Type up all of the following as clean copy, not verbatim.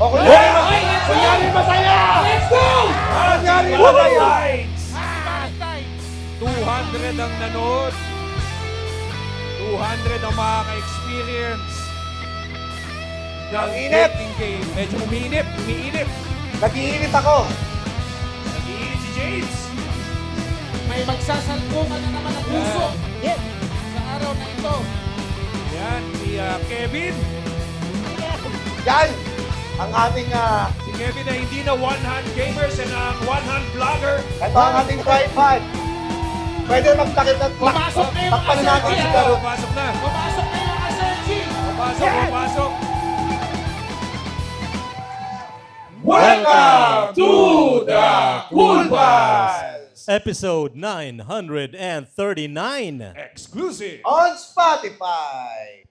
O, kunyari masaya! Let's go! Kunyari masaya! 200 ang nanood. 200 ang makaka-experience. Ang init. Dating game. Medyo umiinit. Nag-iinit ako. Nag-iinit si James. May magsasalpungan na naman ang puso. Sa araw na ito. Yan, si Kevin. Yan! Ang ating, Si Kevin na hindi na one-hand gamers and one-hand vlogger. ito ang ating tripod. Pwede magtakip at Pumasok na yung takpan natin si Asante. Karot. Pasok na. Pumasok na yung Asensi. Pasok. Welcome to the Cool Pals! Episode 939. Exclusive. On Spotify.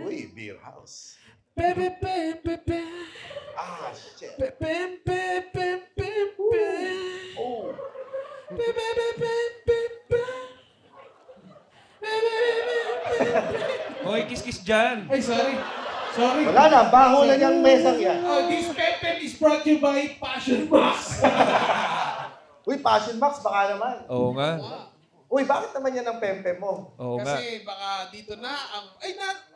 Uy, beer house. Ah, shit. Oh. Hoy, kiss-kiss dyan. Ay, sorry. Sorry. Wala na, baho na niyang mesang yan. This Pepe is brought to you by Passion Max. Uy, Passion Max, baka naman. Oo nga. Uy, bakit naman yan ang pempe mo? Oo nga. Kasi baka dito na ang...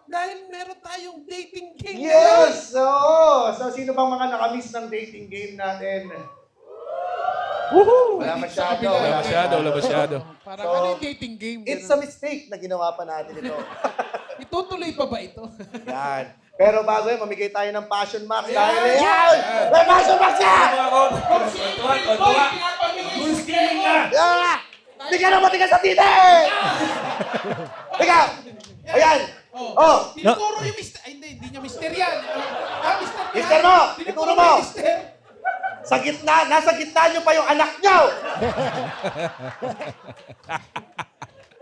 dahil meron tayong dating game. Yes! Oo! So, sino bang mga nakamiss ng dating game natin? Woohoo! Wala masyado. Wala masyado. Parang So, ano yung dating game? It's a mistake na ginawa pa natin ito. Itutuloy pa ba ito? Yan. Pero bago yan, mamigay tayo ng Passion Max dahil yan! May Passion Max yan! Tuwa. Full scaling na. Yan! Hindi ka na matigas sa titi! Ikaw! Ayan! Oh! Tinuturo yung mister... Ay, hindi niya mister yan. Mister yan. Mister mo! Tinuturo Ituro yung mo! mister. Sa gitna, nasa gitna nyo pa yung anak nyo!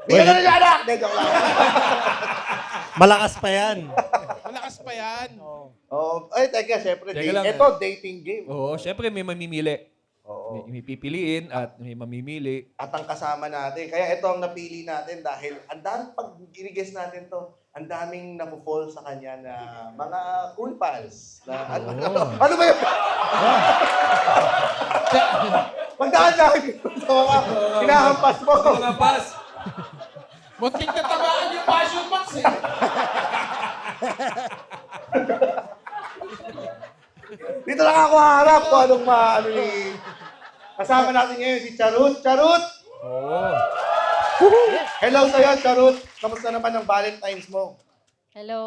Hindi ka na yung anak! Hindi, joke lang. Malakas pa yan. Malakas pa yan. Oh, ay, teka, syempre, Teka lang, ito, dating game. Oo, syempre may mamimili. Oo. May pipiliin at may mamimili. At ang kasama natin, kaya ito ang napili natin dahil ang daming pag ginigess natin to, ang daming napo-fall sa kanya na mga cool pals. Na, ano ba yun? Magdaan lang sa mga hinahampas mo. Mga pass. Muntik na tamaan yung Passion Max eh. Dito lang ako haharap kung anong ano ni... Kasama natin ngayon si Charut. Charut! Oo. Hello sa'yo, Charut. Kamusta naman ang Valentine's mo? Hello.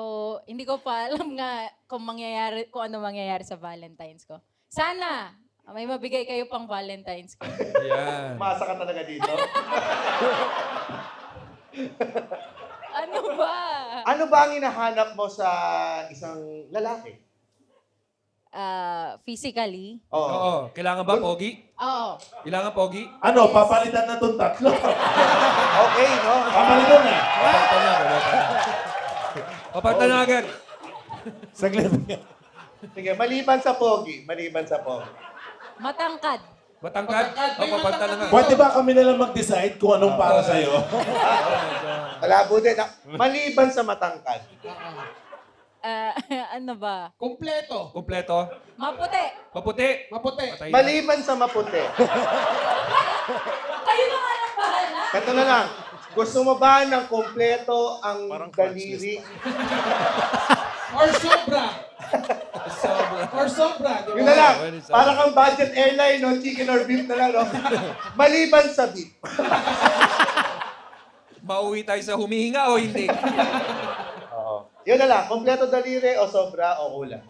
Hindi ko pa alam nga kung ano mangyayari sa Valentine's ko. Sana may mabigay kayo pang Valentine's ko. Yan. Umasa ka talaga dito. Ano ba? Ano ba ang hinahanap mo sa isang lalaki? Physically? Oo. Oo. Kailangan ba pogi? Oo. Kailangan pogi? Ano, papalitan na itong tatlo. Okay, no? Papalitan na. Papalitan na agad. Saglit. Sige, maliban sa pogi. Matangkad. Matangkad? O, papalitan na nga. Pwede ba kami nalang mag-decide kung anong para sa'yo? Malabo din. Maliban sa matangkad. Ano ba? Kompleto. Kompleto? Maputi. Maputi? Maputi. Patay na. Maliban sa maputi. Kayo na nga lang bahala. Ito na lang. Gusto mo ba ng kompleto ang daliri? Or sobra. Sobra. Or sobra. Di ba? Yun na lang. Pwede sa- Para kang budget airline, no? Chicken or beef na lang, no? Maliban sa beef. Mauwi tayo sa humihinga o hindi? Oo. Yun na lang. Kompleto daliri o sobra o kulang.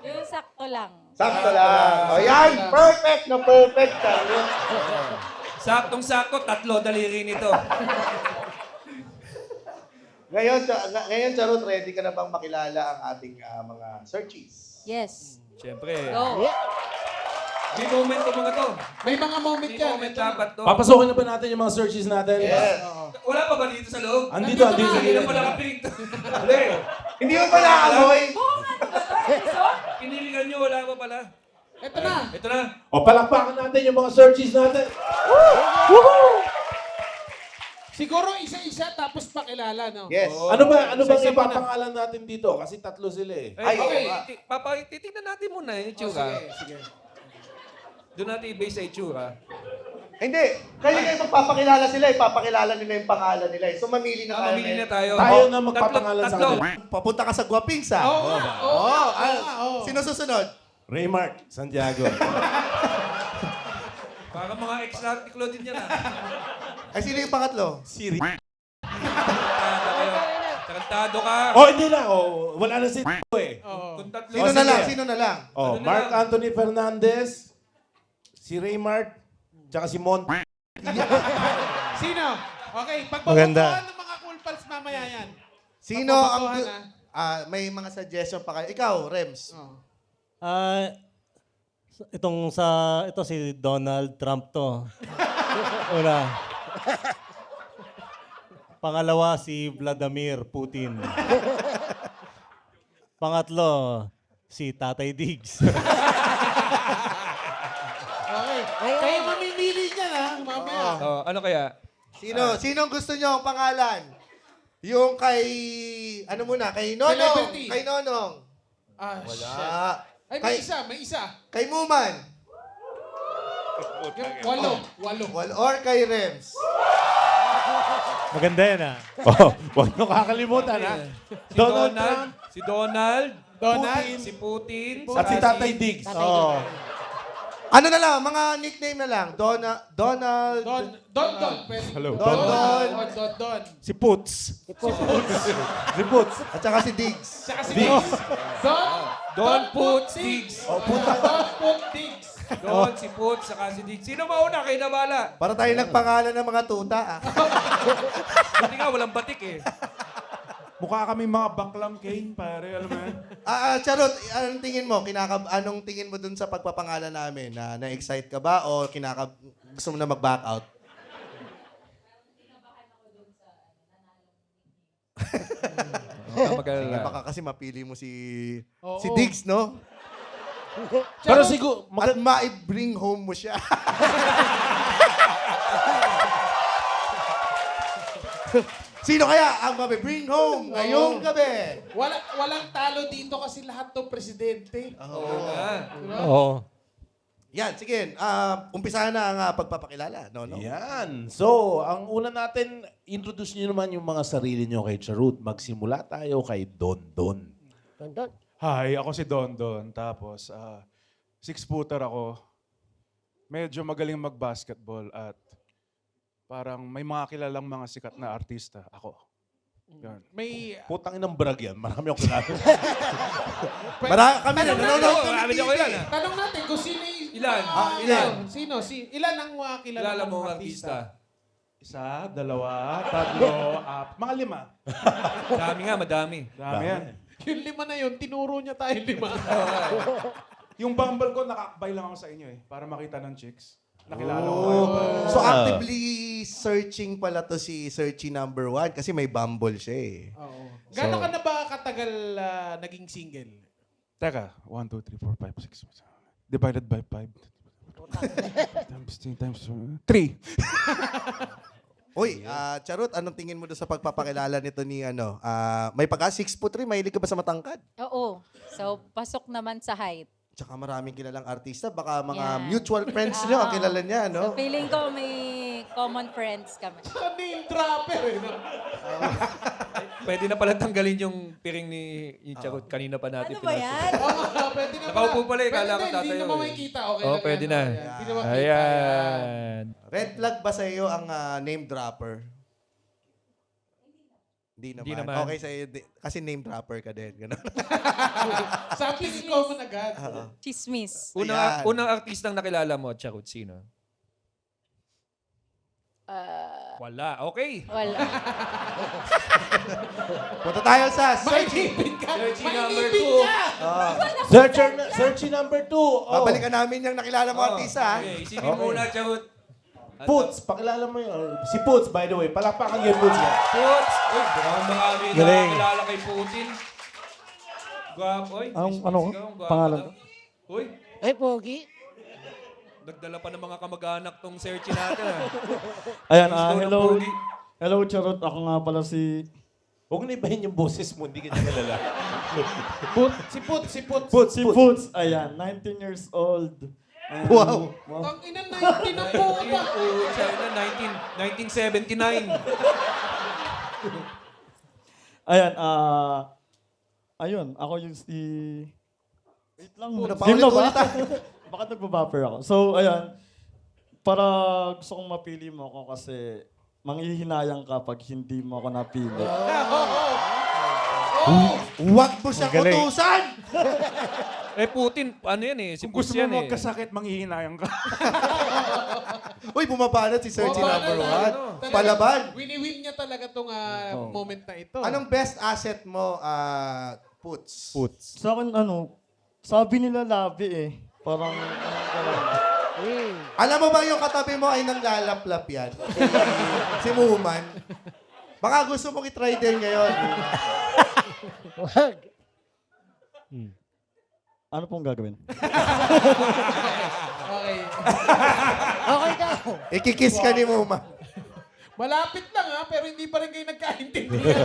Yung sakto lang. Sakto lang. O yan. Perfect na perfect. Charot. Saktong-sakto, 3 daliri nito. Ngayon, Charot, ready ka na bang makilala ang ating mga searchies? Yes. Siyempre. Go. May moment to mga to. May mga moment May yan. moment dapat to. Papasukin na ba natin yung mga searches natin? Yes. Wala pa ba dito sa loob? Andito. Hindi na pala kapiling to. Hindi. Hindi mo pa naamoy. Pinilingan nyo, wala pa pala. Ito na. Ito na. O palakpakan natin yung mga searches natin. Siguro isa-isa tapos pakilala, no? Yes. Ano bang Isa-isa muna. ipapangalan natin dito? Kasi tatlo sila eh. Ay, Okay. okay. Titignan natin muna yung Oh, itsura. sige. Doon natin i-base sa itsura. Hindi. Kayo magpapakilala sila, ipapakilala nila yung pangalan nila. So, mamili na tayo. Mamili na tayo. Tayo Oh, na magpapangalan sa tatlo. kanila. Papunta ka sa Guapings, ha? Oo nga, oo nga, oo nga, oo. Sino susunod? Raymark Santiago. Para mga ex natin ni Claudine yan Ay, sino yung pangatlo? Si Rick. Tarantado kayo. Tarantado ka. Oh, hindi na. Oh, wala na si eh. Oo. Kung tatlo. Sino Oh, na sige. lang? Sino na lang? Oh, Ano na Mark lang? Anthony Fernandez, si Raymark, tsaka si Mon. Sino? Okay, Maganda. pagbabaguhan ng mga cool pals mamaya yan. Sino ang... Pagbabaguhan, may mga suggestion pa kayo. Ikaw, Rems. Oh. Ito si Donald Trump to. Una. Pangalawa si Vladimir Putin. Pangatlo si Tatay Diggs. Okay. Kayo mamimili niyan, ha? Mamaya. Oh, ano kaya? Sino ang gusto nyo ang pangalan? Yung kay... Ano muna? Kay Nonong. Celebrity. Kay Nonong. Ah, shit. Wala. Ay, may isa. Kay Muman. Walo. Or kay Rems. Maganda yan ah. Oh, huwag nyo kakalimutan ha. Si Donald Trump. Si Donald. Donald. Si Putin. At si Tatay Diggs. Oo. Ano na lang? Mga nickname na lang. Donald. Don. Pwede. Hello. Don. Si Puts. Si Boots. At saka si Diggs. Saka si Diggs. Don Put Diggs. O, puta. Don Put Diggs. Don, si Put, saka si Diggs. Sino mauna? Kayo na bala. Para tayo nagpangalan ng mga tuta, ah. Hindi nga, walang batik eh. Mukha kami mga baklang Kane, pare. Alam mo yan? Charot, anong tingin mo? Anong tingin mo dun sa pagpapangalan namin? Na-excite ka ba o gusto mo na mag-back out? Mag-alala. Baka kasi mapili mo si Oo. Diggs, no? Pero siguro, At ma-bring home mo siya. Sino kaya ang mabibring home ngayong gabi? Walang talo dito kasi lahat to presidente. Oo nga. Diba? Oo. Yan, sige. Umpisahan na ang pagpapakilala. No? yan. So, ang una natin, introduce niyo naman yung mga sarili niyo kay Charut. Magsimula tayo kay Don Don. Hi, ako si Don Don. Tapos, 6-footer ako. Medyo magaling mag-basketball at parang may mga kilalang mga sikat na artista. Ako. Yan. May Putang inang brag yan. Marami akong kilala. Kami na, nanonood kami Marami TV. ako yan ah. tanong natin kung sino yung... Ilan? Ilan? Sino? Ilan ang mga kilala Kilala mo mong ang artista. Isa, dalawa, tatlo, mga 5. Dami nga, madami. Dami yan. Yung 5 na yun, tinuro niya tayo 5. Yung Bumble ko, nakakabay lang ako sa inyo eh. Para makita ng chicks. Nakilala ko kayo. So actively searching pala to si Searchy number 1 kasi may Bumble siya eh. Oo. Gano'n ka na ba katagal naging single? Teka, 1, 2, 3, 4, 5, 6, divided by 5. times 3. Uy, Charot, anong tingin mo doon sa pagpapakilala nito ni may pagka 6'3", mahilig ka ba sa matangkad? Oo. So, pasok naman sa height. Tsaka maraming kilalang artista, baka mga Yan. mutual friends nyo ang Oo. kilala niya, So, no? feeling ko may common friends kami. Saka name dropper eh. No? Pwede na pala tanggalin yung piring ni Charot. Kanina pa natin Ano ba yan? Oo, pwede na Nakaupo pala eh, kala ko Pwede, tatayo Hindi naman eh. makikita. Okay Oo, lang pwede yan. na. Ayan. Hindi naman makita. Ayan. Red flag ba sa iyo ang name dropper? Hindi naman. Hindi naman. Okay sa'yo, kasi name dropper ka din. Ganun. Something common agad. Chismis. Ayan. Unang artistang nakilala mo, Charot, sino? Wala. Okay. Wala. Punta tayo sa May Searchy. ipin ka! Searchy May number ipin 2. ka! Searchy number 2. Babalikan namin yung nakilala mo artista, ha? Okay, isipin muna, Charot. Puts, pakilala mo yun. Si Puts, by the way. Palakpakan yung Puts. Puts! Uy, mukhang marami na Galing. nakilala kay Putin. Gwapo. Uy, Ano pangalan ko? Uy, Ay, Pogi. nagdala pa ng mga kamag-anak tong searchy natin. Ayan, Gusto ng hello. pogi. Hello, Charot. Ako nga pala si... Huwag na ibahin yung boses mo, hindi ka niya kilala. Si Put. Si Boots. Ayan, 19 years old. And, Wow. Ang ina 19 na po ba? China, 1979. Ayan, ayun, ako yung si... Wait lang. Ano, Game na ba? paulit-ulitan. Bakit nagbabuffer ako? So, ayan, para gusto kong mapili mo ako kasi manghihinayang ka pag hindi mo ako napili. Huwag mo siya kutusan! Eh, Putin, ano yan eh? Si Kung gusto Putin yan mo eh. magkasakit, manghihinayang ka. Uy, bumabanat si Sir G Bumabanat number na, 1. Palaban. Wini-win niya talaga tong moment na ito. Anong best asset mo, Puts? Sa akin, sabi nila labi eh. Parang, Alam mo ba yung katabi mo ay nanglalaplap yan? Si Muman. Baka gusto mong itry din ngayon. ano pong gagawin? Okay. Ikikiss ka ni Muman. Malapit lang pero hindi pa rin kayo nagkaintindihan.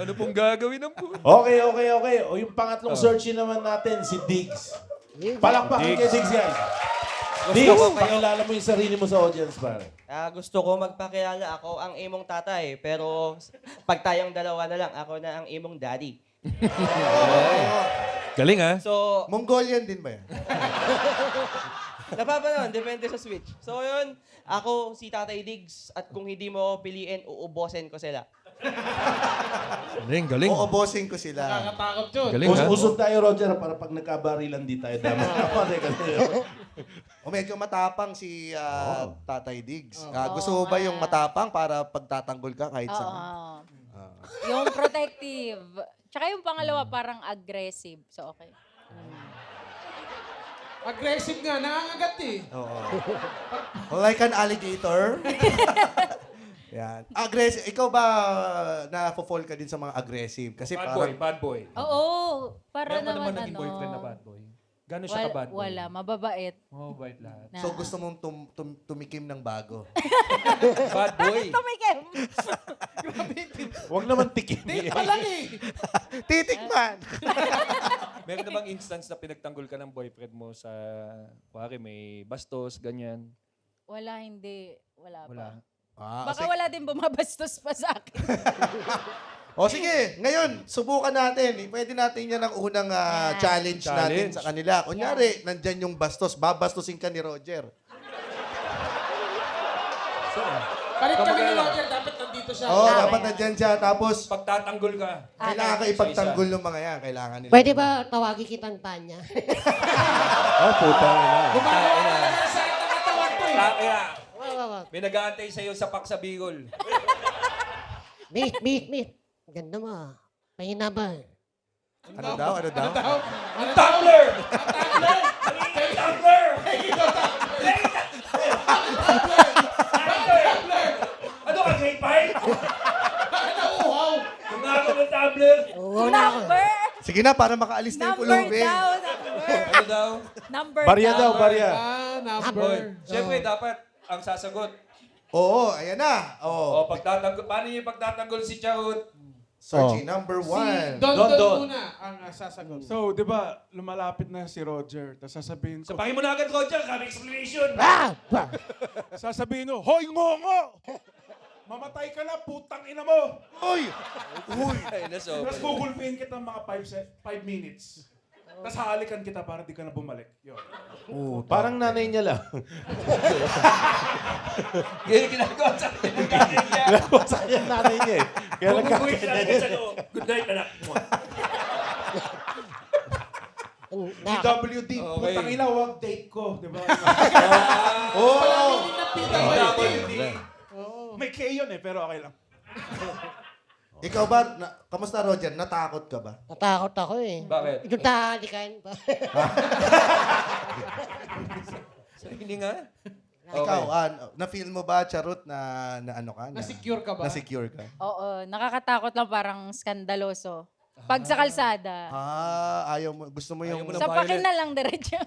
Ano pong gagawin ng Putin? Okay. O yung pangatlong searchy naman natin, si Diggs. Palakpakan kay Diggs, guys. Diggs, pakilala mo yung sarili mo sa audience, pare. Gusto ko magpakilala ako ang imong tatay, pero pag tayong dalawa na lang, ako na ang imong daddy. Galing ah. So, Mongolian din ba yan? napapanood, depende sa switch. So yun, ako si Tatay Diggs, at kung hindi mo ako piliin, uubosin ko sila. Galing. Uubosin ko sila. Nakakatakot yun. Galing ha? Usod tayo, Roger, para pag nagkabarilan di tayo dama. O medyo matapang si Tatay Diggs. Gusto mo ba yung matapang para pagtatanggol ka kahit Oo. saan? Yung protective. Tsaka yung pangalawa, parang aggressive. So, okay. Aggressive nga, nangangagat eh. Oo. Like an alligator. Yan. Aggressive. Ikaw ba na-fall ka din sa mga aggressive? Kasi Bad boy. Oo. Para Meron pa naman naman naging boyfriend na bad boy. Gano'n siya ka bad boy? Wala. Mababait. Oh, bait lahat. So gusto mong tumikim ng bago. Bad boy. Tumikim. Huwag naman tikim. Date pa lang eh. Titikman! Meron na bang instance na pinagtanggol ka ng boyfriend mo sa, kuwari may bastos, ganyan? Wala, hindi. Wala pa. Wala. Baka wala din bumabastos pa sa akin. O sige, ngayon, subukan natin. Pwede natin yan ang unang challenge natin sa kanila. Kunyari, nandyan yung bastos. Babastusin ka ni Roger. Palit kami ni Roger, dapat nandito siya. Oo, dapat nandyan siya. Tapos, Pagtatanggol ka. kailangan ka ipagtanggol ng mga yan. Kailangan nila. Pwede ba tawagin kitang Tanya? Oh, puta na. Gumagawa ka na ng sakit ng katawan ko eh. Kaya, Wag. may nag-aantay sa'yo sa Pak sa Bicol. Meet. Ganda mo. Mahina ba? Ano daw? Tumbler! Ano ka, grade 5? Nauuhaw. Tumako ng tumbler! Oo na ako. Number! Sige na, para makaalis na yung Number pulubin. daw. Number. Ano daw? Number Barya daw, barya. Number. Siyempre, dapat ang sasagot. Oo, ayan na. Oo. O, pagtatanggol, paano yung pagtatanggol si Charot? Searching number Si 1. Don muna ang sasagot. So, di ba, lumalapit na si Roger. Tapos sasabihin ko, Sabahin mo na agad, Roger. Kami explanation. sasabihin mo, Hoy, ngongo! Mamatay ka na, putang ina mo! Uy! Ay, naso. Tapos gugulpihin kita mga 5 minutes. Tapos hahalikan kita para di ka na bumalik. Yun. Parang nanay niya lang. Ganyan ginagawa sa akin. Ang ganyan niya. Sa kanya nanay niya eh. Kaya Bububuhin lang nagkakanya sa loob. Good night, anak mo. PWD, Okay. putang ina, wag date ko. Di ba? Oo! PWD. May K yun eh, pero okay lang. Ikaw ba, kamusta Roger? Natakot ka ba? Natakot ako eh. Bakit? Yung tahalikan pa. Hindi nga. Ikaw, na-feel mo ba, Charot, na ano ka? Na-secure ka ba? Na-secure ka? Oo. Nakakatakot lang, parang skandaloso. Pag sa kalsada. Ayaw mo. Gusto mo yung... Ayaw mo na- Sapakin na lang diretso.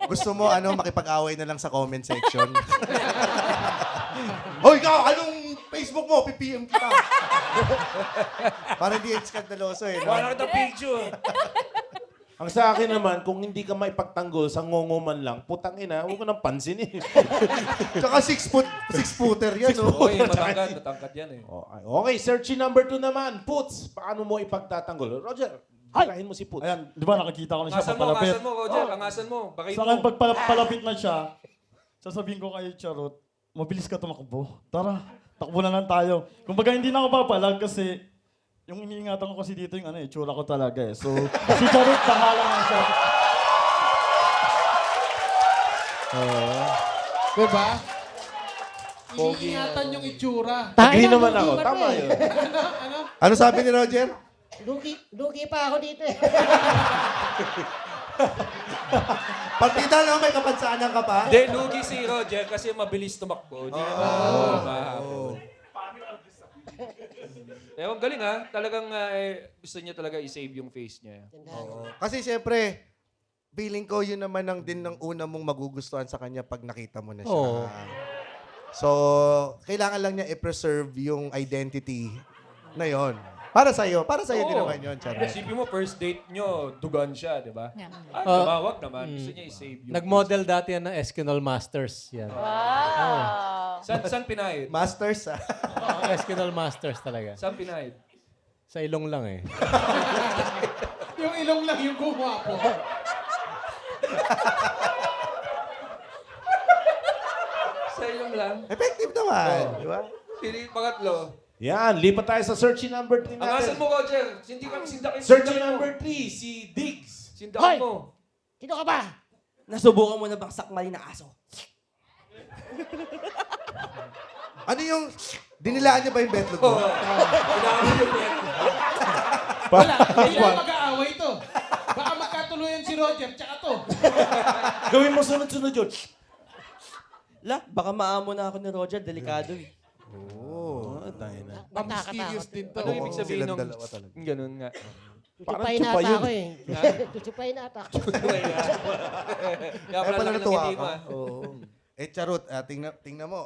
gusto mo, makipag-away na lang sa comment section. Hoy, ikaw! Anong Facebook mo, PPM kita. Para hindi skandaloso eh. No? Wala ka ng picture. Ang sa akin naman, kung hindi ka maipagtanggol sa ngongoman lang, putang ina, huwag ko nang pansinin. Tsaka 6-footer yan, no? Oo, yung matangkad yan eh. Okay, searching number 2 naman. Puts, paano mo ipagtatanggol? Roger, tirahin mo si Puts. Ayan, di ba nakikita ko na siya Angasan mo, papalapit. angasan mo, Roger. Angasan mo. Bakit Sa akin, pag palapit na siya, sasabihin ko kay Charot, mabilis ka tumakbo. Tara, takbo na lang tayo. Kumbaga hindi na ako papalag kasi yung iniingatan ko kasi dito yung tsura ko talaga eh. So, si Charot, tahala nga siya. Diba? Iniingatan yung itsura. Agree naman ako. Tama yun. Ano sabi ni Roger? Lugi pa ako dito eh. Partida no, may kapansanan ka pa? Hindi, lugi si Roger kasi mabilis tumakbo. Hindi naman mahabol. Pero galing ha. Talagang gusto niya talaga i-save yung face niya. Oo. Kasi siyempre, feeling ko yun naman ang din ng una mong magugustuhan sa kanya pag nakita mo na siya. Oo. So, kailangan lang niya i-preserve yung identity na yon. Para sa'yo din naman yun, Charot. Isipin mo, first date nyo, dugan siya, di ba? Yeah. Tumawag naman. Gusto niya i-save yung Nag-model dati yan ng Eskinol Masters. Yan. Wow! Saan pinahid? Masters, ah. Eskinol Masters talaga. Saan pinahid? Sa ilong lang eh. Yung ilong lang yung gumapo. Sa ilong lang. Effective naman, di ba? Pangatlo. Yan, lipat tayo sa searching number 3 natin. Angasan mo, Roger. Sindakin Searching number 3, si Diggs. Sindakin mo. Sino ka ba? Nasubukan mo na bang sakmali ng aso? Ano yung... Dinilaan niya ba yung betlog mo? Kailangan yung bet. Wala, hindi na mag-aaway to. Baka magkatuluyan si Roger tsaka to. Gawin mo sunod-sunod yun. Baka maamo na ako ni Roger. Delikado eh. Tayo na. Mysterious din to. Ano ibig sabihin silang nung dalawa talaga. ganun nga? Chuchupayin na chupa ata yun. ako eh. Chuchupayin na ata ako. Kaya Ay, pala laki ng natuwa ngiti ka. mo, ah. Oo. Charot, tingnan mo,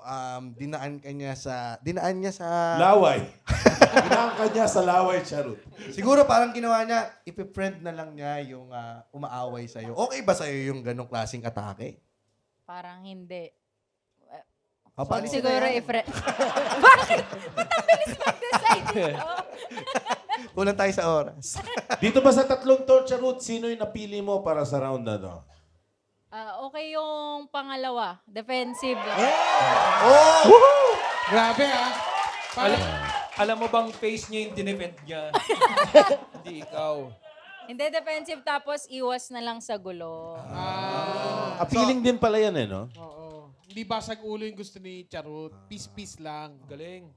dinaan niya sa... Laway. Ginaan ka niya sa laway, Charot. Siguro parang ginawa niya, ipi-friend na lang niya yung umaaway sa'yo. Okay ba sa'yo yung ganong klaseng atake? Parang hindi. Paalisin na Siguro yan. i-friend. Bakit? Ba't ang bilis mag-decide dito? Kulang tayo sa oras. Dito ba sa tatlong to, Charot, sino yung napili mo para sa round na to? Okay yung pangalawa. Defensive. Grabe ah. Alam mo bang face niya yung dinefend niya? Hindi ikaw. Hindi defensive tapos iwas na lang sa gulo. Appealing din pala yan eh, no? Oo. Hindi basag ulo yung gusto ni Charot. Peace lang. Galing.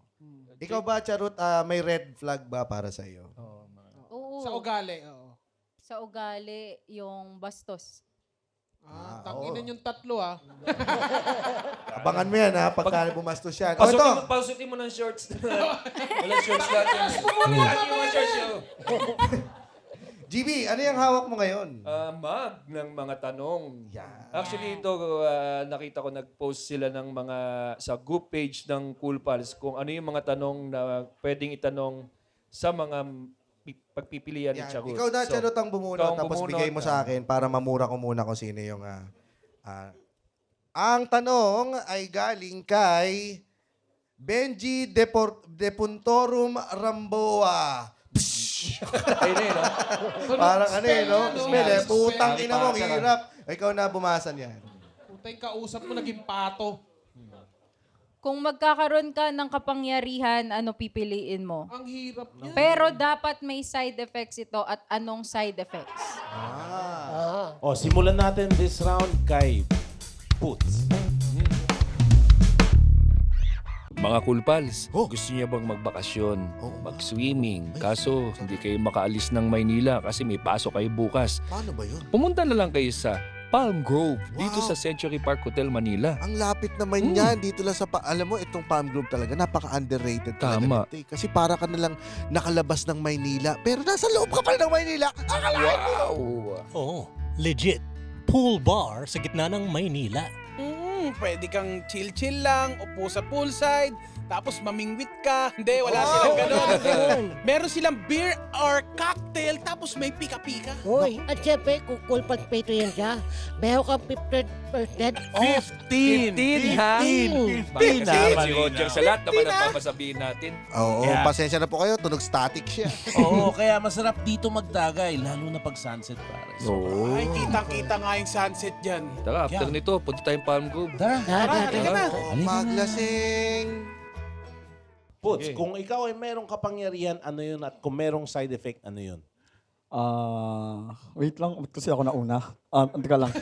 Ikaw ba, Charot, may red flag ba para sa'yo? Oo. Sa ugali. Oo. Sa ugali, yung bastos. Tanginan yung tatlo ah. Abangan mo yan, ha, pagka bumastos yan. Ito! Pasukin mo ng shorts. Walang shorts lahat yan. Ano yung mga shorts yun? GB, ano yung hawak mo ngayon? Mag ng mga tanong. Yan. Actually, ito, nakita ko nag-post sila ng mga sa group page ng Cool Pals kung ano yung mga tanong na pwedeng itanong sa mga pagpipilian ni Yan. Charot. Ikaw na, So, Charot, ang bumunot, ikaw ang tapos bumunot. bigay mo sa akin para mamura ko muna kung sino yung... ang tanong ay galing kay Benji Depuntorum Ramboa. Ayun eh, no? Parang ano eh, no? Spell, Spell eh. spell. Putang ina mo, ang hirap. Ikaw na bumasan yan. Putay kausap mo naging pato. Kung magkakaroon ka ng kapangyarihan, ano pipiliin mo? Ang hirap niya. Pero dapat may side effects ito at anong side effects? O, simulan natin this round kay Puts. Mga Cool Pals, gusto niya bang magbakasyon, mag-swimming, kaso hindi kayo makaalis ng Maynila kasi may pasok kayo bukas. Paano ba yun? Pumunta na lang kayo sa Palm Grove dito sa Century Park Hotel, Manila. Ang lapit naman yan. Dito lang sa... Alam mo, itong Palm Grove talaga, napaka-underrated talaga. Tama. nito eh. Kasi para ka na lang nakalabas ng Maynila. Pero nasa loob ka pala ng Maynila. Akalain mo! Wow! Oo, legit. Pool bar sa gitna ng Maynila. pwede kang chill-chill lang, upo sa poolside, tapos mamingwit ka. Hindi, wala silang ganun. Meron silang beer or cocktail, tapos may pika-pika. Uy, at syempre, kung cool pag yan siya, meron kang 50% off. 15 ha? 15. Bakit kasi si Roger sa lahat naman ang papasabihin natin. Oo, Yeah. pasensya na po kayo. Tunog static siya. Oo, kaya masarap dito magtagay, lalo na pag sunset, pare. Oo. Ay, kitang-kita nga yung sunset dyan. Tara, after nito, punta tayong Palm Grove. Tara. Halika na. Maglasing. Puts, kung ikaw ay merong kapangyarihan, ano yun? At kung merong side effect, ano yun? Wait lang, ba't kasi ako nauna? Teka lang.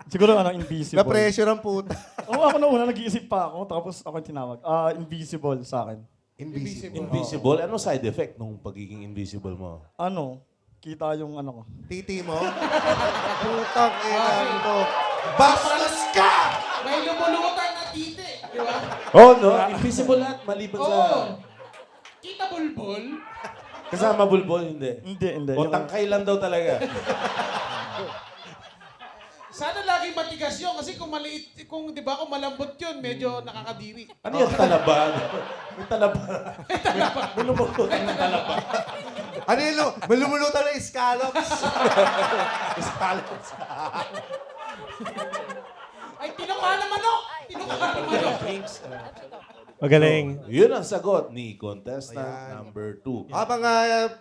Siguro invisible. Na-pressure ang puta. Oo, ako nauna, nag-iisip pa ako, tapos ako yung tinawag. Invisible sa akin. Invisible? Anong side effect nung pagiging invisible mo? Kita yung ko. Titi mo? Putang ina to. Bastos ka! May lumulutan na titi. Di ba? Oh, no? Invisible lahat, maliban sa... Kita bulbul. Kasama bulbol, hindi. Hindi. O tangkay lang daw talaga. Sana laging matigas yun kasi kung maliit, kung di ba kung malambot yun, medyo nakakadiri. Ano yung talaba? May talaba. May lumulutan ng talaba. Ano yun? May lumulutan ng scallops. Scallops. Ay, tinuka na manok! Tinuka na manok! Magaling. Yun ang sagot ni contestant number 2. Habang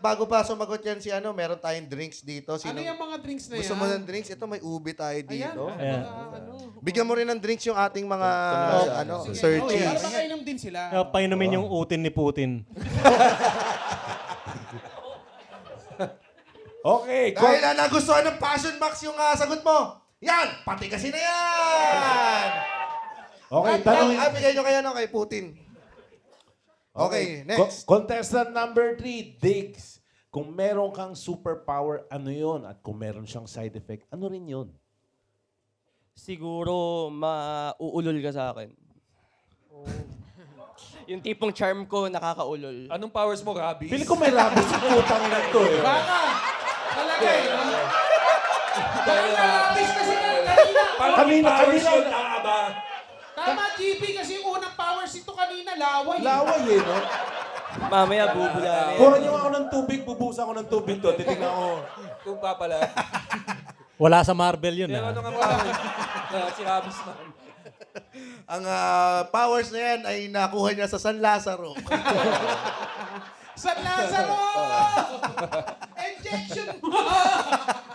bago pa sumagot yan si meron tayong drinks dito. Ano yung mga drinks na yan? Gusto mo ng drinks? Ito may ubi tayo dito. Ayan. Bigyan mo rin ng drinks yung ating mga Sige. searchies. Para makainom din sila. Kaya painumin yung utin ni Putin. Okay. Dahil nagustuhan ng Passion Max yung sagot mo. Yan! Pati kasi na yan! Okay, tanongin. Bigay nyo kay Putin. Okay, next. Contestant number 3, Diggs. Kung meron kang superpower, ano yun? At kung meron siyang side effect, ano rin yun? Siguro, mauulol ka sa akin. Yung tipong charm ko, nakakaulol. Anong powers mo, Gabi? Pili ko may rabies sa putang na to eh. Baka! Talaga eh. Dahil nalapis kasi kanina. Kanina. Tama, GP, kasi yung unang powers ito kanina, laway. Laway eh, no? Mamaya, bubula. Kuha niyo ako ng tubig, bubusa ako ng tubig to. Titignan ko. Kung papala. Wala sa Marvel yun. Pero ano nga powers? Si Rabis man. Ang powers na yan ay nakuha niya sa San Lazaro. San Lazaro! Injection mo!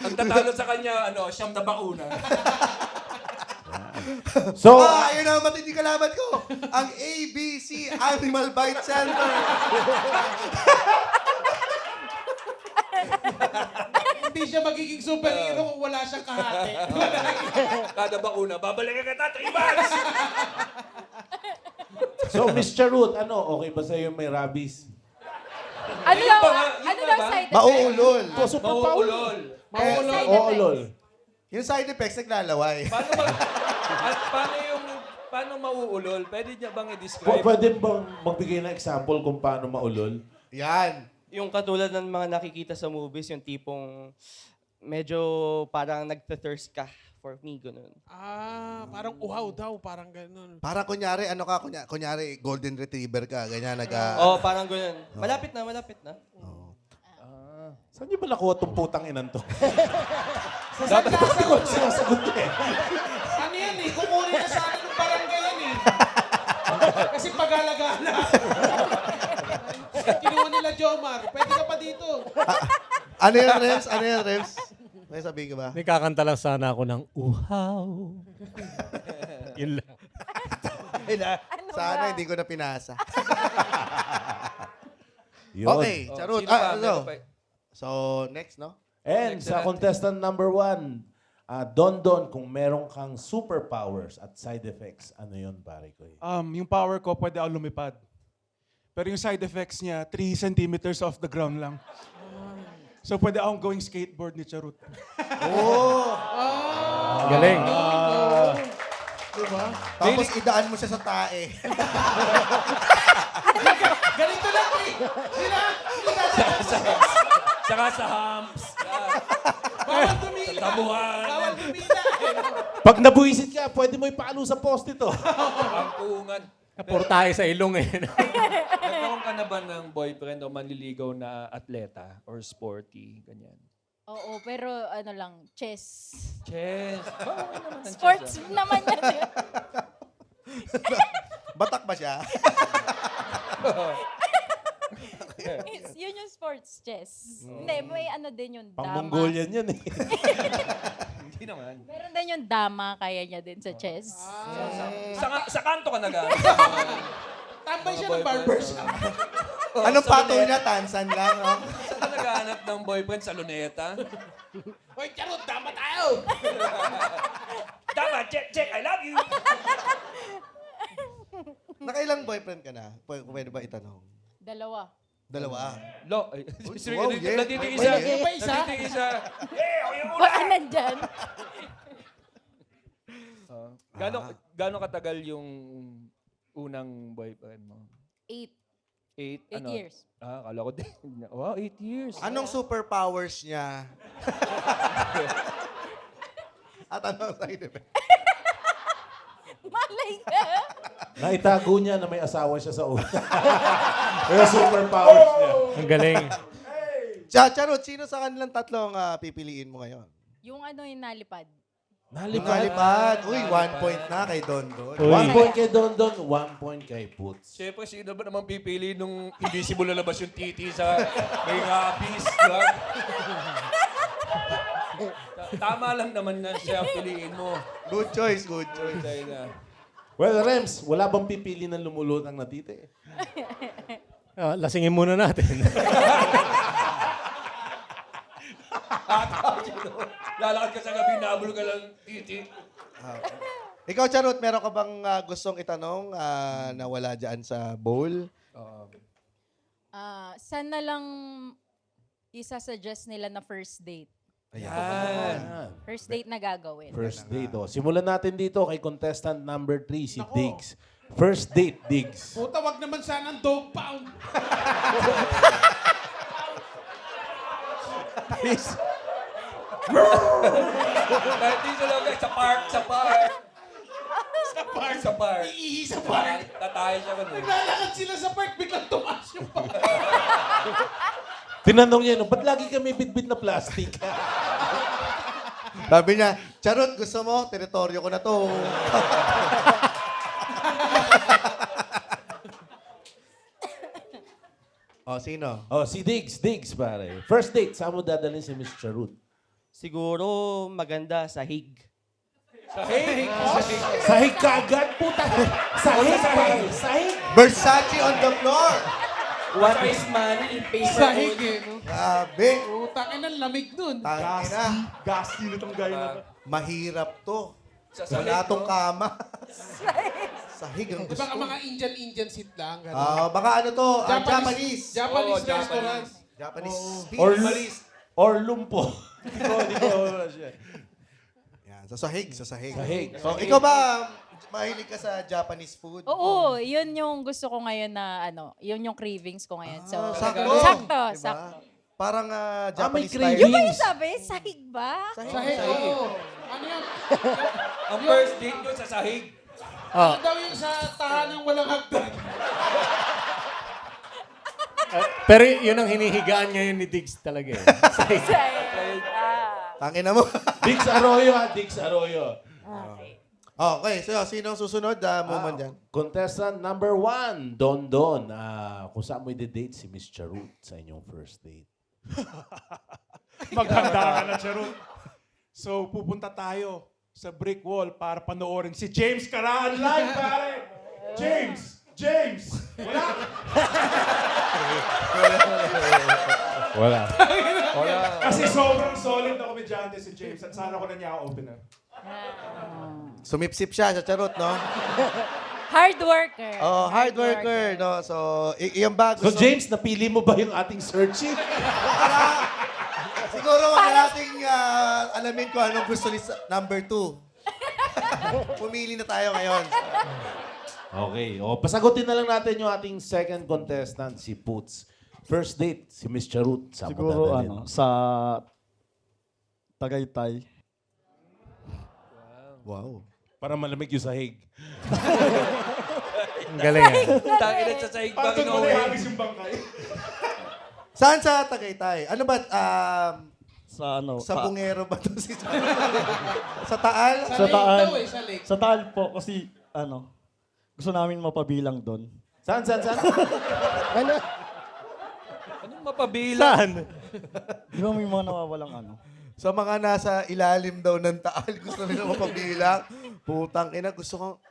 Ang tatalo sa kanya, siyam na bakuna. So, yun ang matindi kalaban ko. Ang ABC Animal Bite Center. Hindi siya magiging superhero kung wala siyang kahati. Kada bakuna, babalikan kita 3 months! so Mr. Root, okay ba sa'yo may rabies? Ano daw side effect? Mauulol. Mauulol. Mauulol. Yung side effects, naglalaway. Paano mauulol? Pwede niya bang i-describe? Pwede bang magbigay ng example kung paano maulol? Yan. Yung katulad ng mga nakikita sa movies, yung tipong medyo parang nagte-thirst ka. For me, ganun. Parang uhaw daw, parang ganun. Para kunyari, kunyari golden retriever ka, ganyan Parang ganun. Malapit na. Saan niyo ba nakuha itong putang inan to? Sa San Dapat ko Lazaro. sinasagot eh. Ano yan eh? Kukunin na sa akin ng barangay yan eh. Kasi pag-alagala. Kinuha nila Jomar. Pwede ka pa dito. Ano yan, Rems? May sabihin ka ba? May kakanta lang sana ako ng uhaw. Yun lang. Sana hindi ko na pinasa. Yun. Okay, charot. Sino pa? Meron pa? So, next, no? And sa contestant number 1, Don, kung meron kang superpowers at side effects, ano yun, pare ko? Yung power ko, pwede ako lumipad. Pero yung side effects niya, 3 centimeters off the ground lang. So pwede akong going skateboard ni Charut. Galing. Diba? Tapos idaan mo siya sa tae. Ganito lang eh. Sila. Saka sa humps. Bawal tumila. Tabuhan. Bawal tumila. Pag nabuisit ka, pwede mo ipalo sa poste to. Ang kuungan. Kapur tayo sa ilong eh. Nagkaroon ka na ba ng boyfriend o manliligaw na atleta or sporty? Ganyan. Oo, pero ano lang, chess. Chess. Okay naman ang Sports chess, naman yan. eh. Batak ba siya? Yun yung sports chess. Hindi, may ano din yung dama. Pang-Mongolian yan eh. Hindi naman. Meron din yung dama, kaya niya din sa chess. Sa kanto ka nag Tambay siya ng barbershop. Anong patoy na? Tansan lang. Oh. Saan ka naghahanap ng boyfriend sa luneta? Hoy, charot, dama tayo! Tama, check, I love you! Nakailang boyfriend ka na? Pwede ba itanong? Dalawa. Dalawa. Lo, ay, Wow, yeah. natitig Pwede isa. pa isa? Natitig isa. Baka nandyan. Gano'ng katagal yung unang boyfriend mo? 8 8 years. Kala ko din. Wow, 8 years. Anong superpowers niya? At ano ang side effect? Malay ka. Naitago niya na may asawa siya sa una. Pero superpowers niya. Ang galing. Charot, sino sa kanilang tatlong pipiliin mo ngayon? Yung ano yung nalipad. Nalipad. Uy, 1 point na kay Don Don. 1 point kay Don Don, 1 point kay Puts. Siyempre, sino ba naman pipili nung invisible na labas yung titi sa may ngapis, di ba? Tama lang naman na siya ang piliin mo. Good choice, good choice. Tayo na. Well, Rems, wala bang pipili ng lumulutang na titi? Lasingin muna natin. Lalakad ka sa gabi, nabul ka lang titi. Ikaw, Charot, meron ka bang gustong itanong na wala dyan sa bowl? Sana lang isa-suggest nila na first date. Ayan. First date na gagawin. First date, oh. Simulan natin dito kay contestant number 3, si Diggs. First date, Diggs. Puta, wag naman sana ng dog pound. Please. Kahit di sa lang, sa park. Sa park. Iihi sa park. Tatay siya ka nun. Naglalakad sila sa park, biglang tumaas yung park. Tinanong niya, ba't lagi kami bitbit na plastic? Sabi niya, Charot, gusto mo? Teritoryo ko na to. Sino? Si Diggs, pare. First date, saan mo dadalhin si Miss Charut? Siguro maganda sa hig. Sahig ka agad, puta! Sahig, pare! Sahig! Versace on the floor! What is money? Sahig eh, no? Grabe! Utang ina, lamig dun. Tangina. Gasti nitong gaya na to. Mahirap to. Sa sahig, Wala tong no? kama. Sahig ang Di gusto. ba ang mga Indian seat lang? Ganun. Baka ano to? Japanese. Japanese Oo, restaurant. Japanese. Or lumpo. Di ko siya. Yan, sa sahig. Sahig. So, ikaw ba, mahilig ka sa Japanese food? Oo, yun yung gusto ko ngayon na ano, yun yung cravings ko ngayon. So, Sakto. Sakto. Diba? Parang may Japanese craving. style. Yung ba yung sabi? Sahig ba? Sahig, oo. Ano yan? Ang first date nyo sa sahig. Ano daw yung sa tahanang walang hagdan? Pero yun ang hinihigaan ngayon ni Diggs talaga eh. Sahig. Tangina mo. Diggs Arroyo, ha? Diggs Arroyo. Okay, so sino ang susunod moment dyan? Contestant number 1, Don Don. Kung saan mo i-date si Miss Charut sa inyong first date. Maghanda ka na, Charot. So, pupunta tayo sa brick wall para panoorin si James Caraan live, pare! James! Wala. Wala. Kasi sobrang solid na komedyante si James at sana ko na niya ako opener. Sumipsip siya sa Charot, no? Hard worker. Hard worker, no? So, yung ba So gusto... James, napili mo ba yung ating search sheet? Siguro wag na nating alamin kung anong gusto ni number 2. Pumili na tayo ngayon. Okay. Pasagutin na lang natin yung ating second contestant, si Puts. First date, si Miss Charut. Saan mo Siguro dadalhin? sa Tagaytay. Wow. Para malamig yung sahig. Ang galing ah. Tangina sa sahig ba Paano mo kinuwi? nahagis yung bangkay? Saan sa Tagaytay? Ano ba? Sa ano? Sa Bungero ba to si Sa Taal? Sa lake Taal. daw eh, sa lake. Sa Taal po kasi ano, gusto namin mapabilang doon. Saan? Ano? Anong mapabilang? Saan? Di ba may mga nawawalang ano? Sa mga nasa ilalim daw ng Taal, gusto nila mapabilang. Putang ina, gusto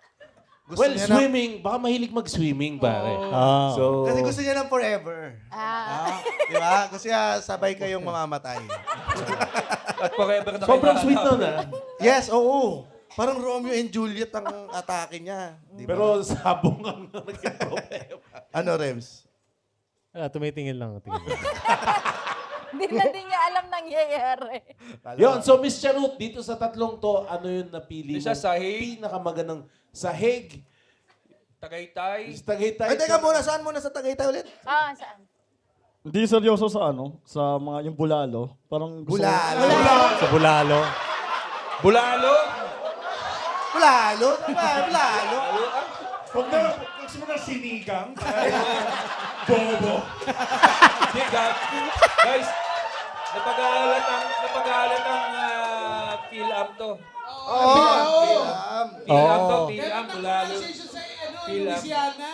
Well, niya swimming. Baka mahilig mag-swimming, pare. Ah. So, kasi gusto niya ng forever. Di ba? Gusto niya sabay kayong mamamatay. At forever na sobrang kayo sweet hahanap. nun, ah. Yes, oo. Parang Romeo and Juliet ang atake niya. Di ba? Pero sabong ang naging problema. Ano, Rems? Tumitingin lang. Tingin lang. Hindi na din niya alam nangyayari. Yun, so Miss Charut, dito sa tatlong to, ano yung napili Isa mo? sahig, Pinakamagandang sahig. Tagaytay. Sa Tagaytay. Ay, teka muna. Saan muna sa Tagaytay ulit? Saan? Hindi seryoso sa ano, sa mga yung bulalo. Parang gusto Bulalo. Sa Bulalo. Bulalo. Bulalo? Bulalo? Huwag mo na sinigang. Bobo. Hindi, guys, napag-aalat ang PhilAm to. Oo. PhilAm to, Ganun PhilAm, ang Bulalo. pronunciation sa Pila. Louisiana.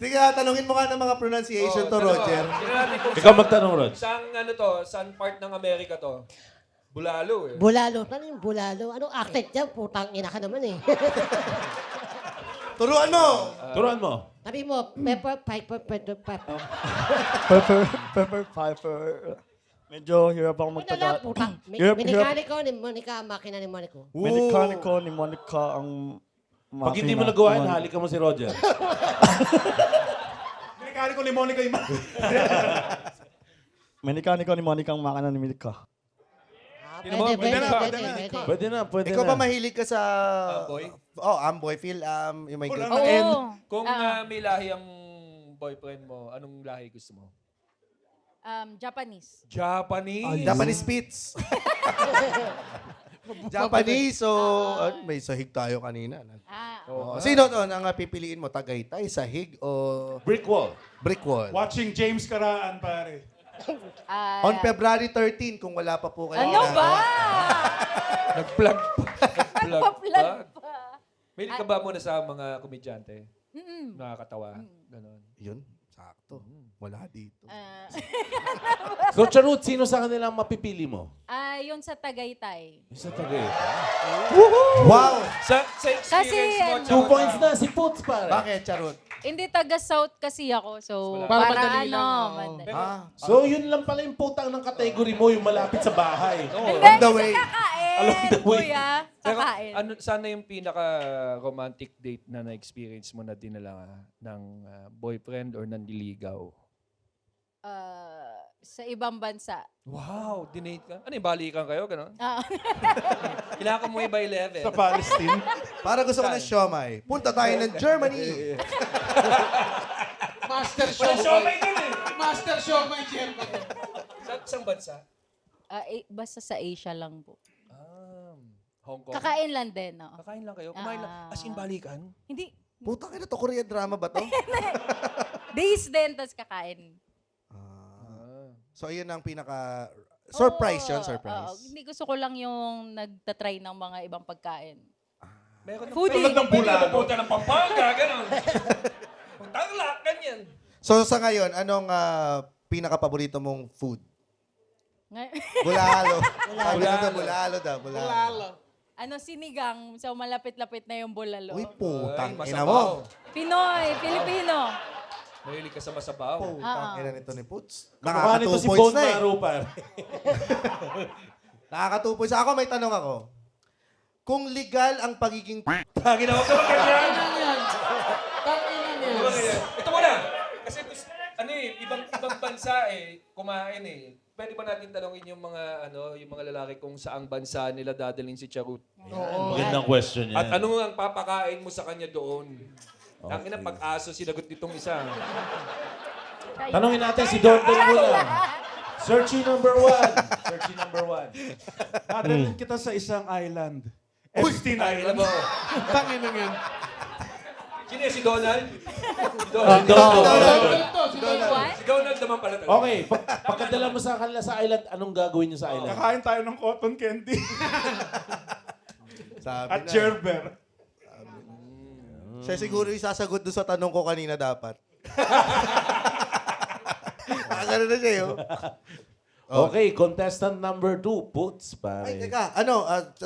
Sige, tanungin mo nga ng mga pronunciation to, Roger. Tingnan natin kung Ikaw magtanong, Rod. saan part ng Amerika to? Bulalo eh. Bulalo. Ano yung bulalo? Anong accent dyan? Putang ina ka naman eh. Turuan mo! Turuan mo. Sabi mo, pepper, piper, pepper, pepper. Pepper Piper. Medyo hirap ako Ano na, magtagal. putang. Hirap. Minikaniko ni Monica, ang makina ni Monica. Minikaniko ni Monica ang makina. Pag hindi mo nagawa yun, halikan mo si Roger. Pinikari ko ni Monica yung Minikaniko ni Monica ang makina ni Monica. Pwede, pwede, pwede, pwede. Pwede na, pwede Ikaw na. ba mahilig ka sa... Amboy? Amboy. PhilAm. Yung may Wala ganun. na end. Kung may lahi ang boyfriend mo, anong lahi gusto mo? Japanese. Japanese. Japanese Spitz. Japanese. So, may sahig tayo kanina. Sino to ang pipiliin mo? Tagaytay, sahig, o Brick wall. brick wall? Watching James Karaan, pare. On February 13, kung wala pa po kayo. Ano ba? Nag-plug pa. Nagpa-plug pa. May ka ba muna sa mga komedyante? Mm-mm. Nakakatawa. Ganon. Yun, sakto. Wala dito. So, Charut, sino sa kanila ang mapipili mo? Yun sa Tagaytay. Sa Tagaytay. Wow! Sa experience mo, Kasi, 2 points na si Puts, pare. Bakit, Charot? Hindi taga-south kasi ako. So, Para para madali ano, lang, madali. So, yun lang pala yung putang ng category mo, yung malapit sa bahay. Hindi, On the kasi way. kakain. Along the way. Kuya, Pero kakain. sana yung pinaka-romantic date na na-experience mo na dinala ng boyfriend or nandiligaw? Sa ibang bansa. Wow, dinate ka? Ano yung balikan kayo? Ganon? Ah. Kailangan mo iba 11. Sa Palestine. Para gusto ko ng siomay. Punta tayo ng Germany. Master Walang show. siomay dun eh. Master show may German. Saan bansa? Basta sa Asia lang po. Hong Kong. Kakain lang din. No? Kakain lang kayo? Kumain lang. As in balikan? Hindi. Putang ina to, Korean drama ba to? Days din, tapos kakain. So, ayun ang pinaka... Surprise yun, Oo, surprise. oo. Hindi gusto ko lang yung nagtatry ng mga ibang pagkain. Meron Foodie. Tulad ng bulalo. Pupunta ng Pampanga, ganon. Tarlac, ganyan. So, sa ngayon, anong pinaka-paborito mong food? Ngay- Bulalo. Sabi Bulalo. na to, bulalo daw. Bulalo. Lalo. Ano, sinigang. So, malapit-lapit na yung bulalo. Uy, putang Ay, ina masabaw. mo. Pinoy, Filipino. Mahilig ka sa masabaw. Putang ina nito ni Puts. Kamukha nito si 2 Bone points na eh. Maru, pare. Nakaka 2 points. Ako, may tanong ako. Kung legal ang pagiging... Tangin ako ka ganyan. Tanginan yan. Tanginan yan. Diba ganyan? Ito muna. Kasi ano eh, ibang bansa kumain eh. Pwede ba natin tanongin yung mga yung mga lalaki kung saang bansa nila dadalhin si Charut? Magandang question yan. At ano ang papakain mo sa kanya doon? Ang ina pag-aso sinagot nitong isa. Tanungin natin si Don Del muna. Searchy number 1. Searchy number 1. Dadalhin kita sa isang island. Epstein Alam Island. mo. Tangin na yan. Sino yan, si Donald? Donald. Si Donald. What? Si Donald naman pala talaga. Okay, pagkadala mo sa kanila sa island, anong gagawin nyo sa island? Kakain tayo ng cotton candy. Sabi At na. Gerber. Siya siguro yung sasagot doon sa tanong ko kanina dapat. Nakagano na siya yun. Okay, contestant number 2, Puts, pare. Ay, teka.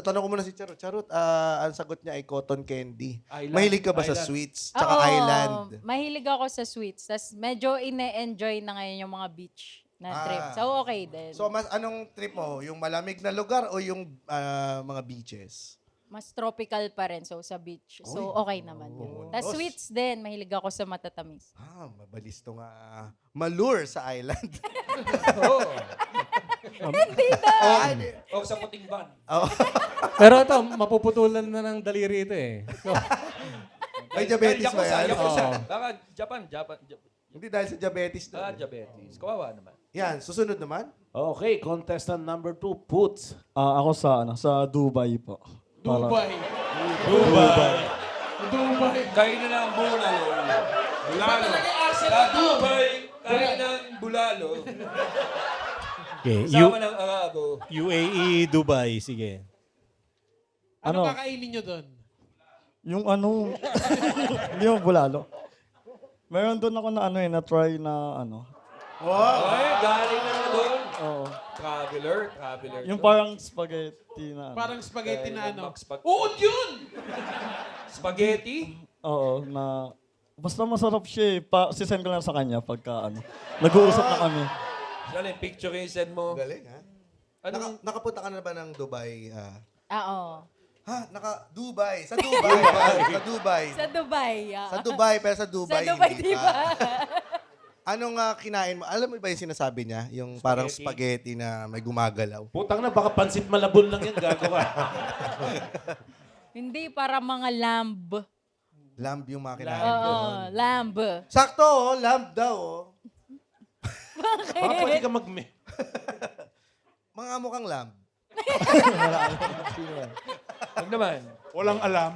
Tanong ko muna si Charot. Charot, ang sagot niya ay cotton candy. Island. Mahilig ka ba sa Island. sweets? Tsaka Oo, island? mahilig ako sa sweets. Tas medyo ine-enjoy na ngayon yung mga beach na trip. So, okay din. So, anong trip mo? Yung malamig na lugar o yung mga beaches? Mas tropical pa rin. So, sa beach. So, okay naman yun. Tas Boss. sweets din. Mahilig ako sa matatamis. Mabalis to nga. Malure sa island. Oo. Hindi daw. O sa puting van. Pero ito, mapuputulan na ng daliri ito eh. So, May diabetes ba yan? Yakuza. Oo. Baka Japan. Hindi dahil sa diabetes. Diabetes. Kawawa naman. Yan, susunod naman. Okay, contestant number 2, Puts. Ako sa Dubai po. Dubai. Kain na ng bulalo. Bulalo. Sa Dubai, kain ng bulalo. okay. Kasama ng Arabo. UAE, Dubai. Sige. Ano kakainin nyo doon? Yung hindi yung bulalo. Meron doon ako na na-try na Ay, galing na nga doon. Oo. Traveler. Yung parang spaghetti na Parang spaghetti na ano. Spag- Uod yun! Spaghetti? Oo, na... Basta masarap siya eh. Sisend ko lang sa kanya pagka nag-uusap na kami. Saan yung picture yung send mo? Galing, ha? Nakapunta ka na ba ng Dubai? Oo. Dubai. Sa Dubai. Sa Dubai. Sa Dubai. Sa Dubai, pero sa Dubai. Sa Dubai, hindi di ba? Anong kinain mo? Alam mo ba yung sinasabi niya? Yung parang spaghetti na may gumagalaw. Putang na, baka pansit malabon lang yan, gago ka. Hindi, para mga lamb. Lamb yung mga kinain Oo, doon. lamb. Sakto, lamb daw. Baka pwede ka Mga mukhang lamb. Huwag naman. Walang alam.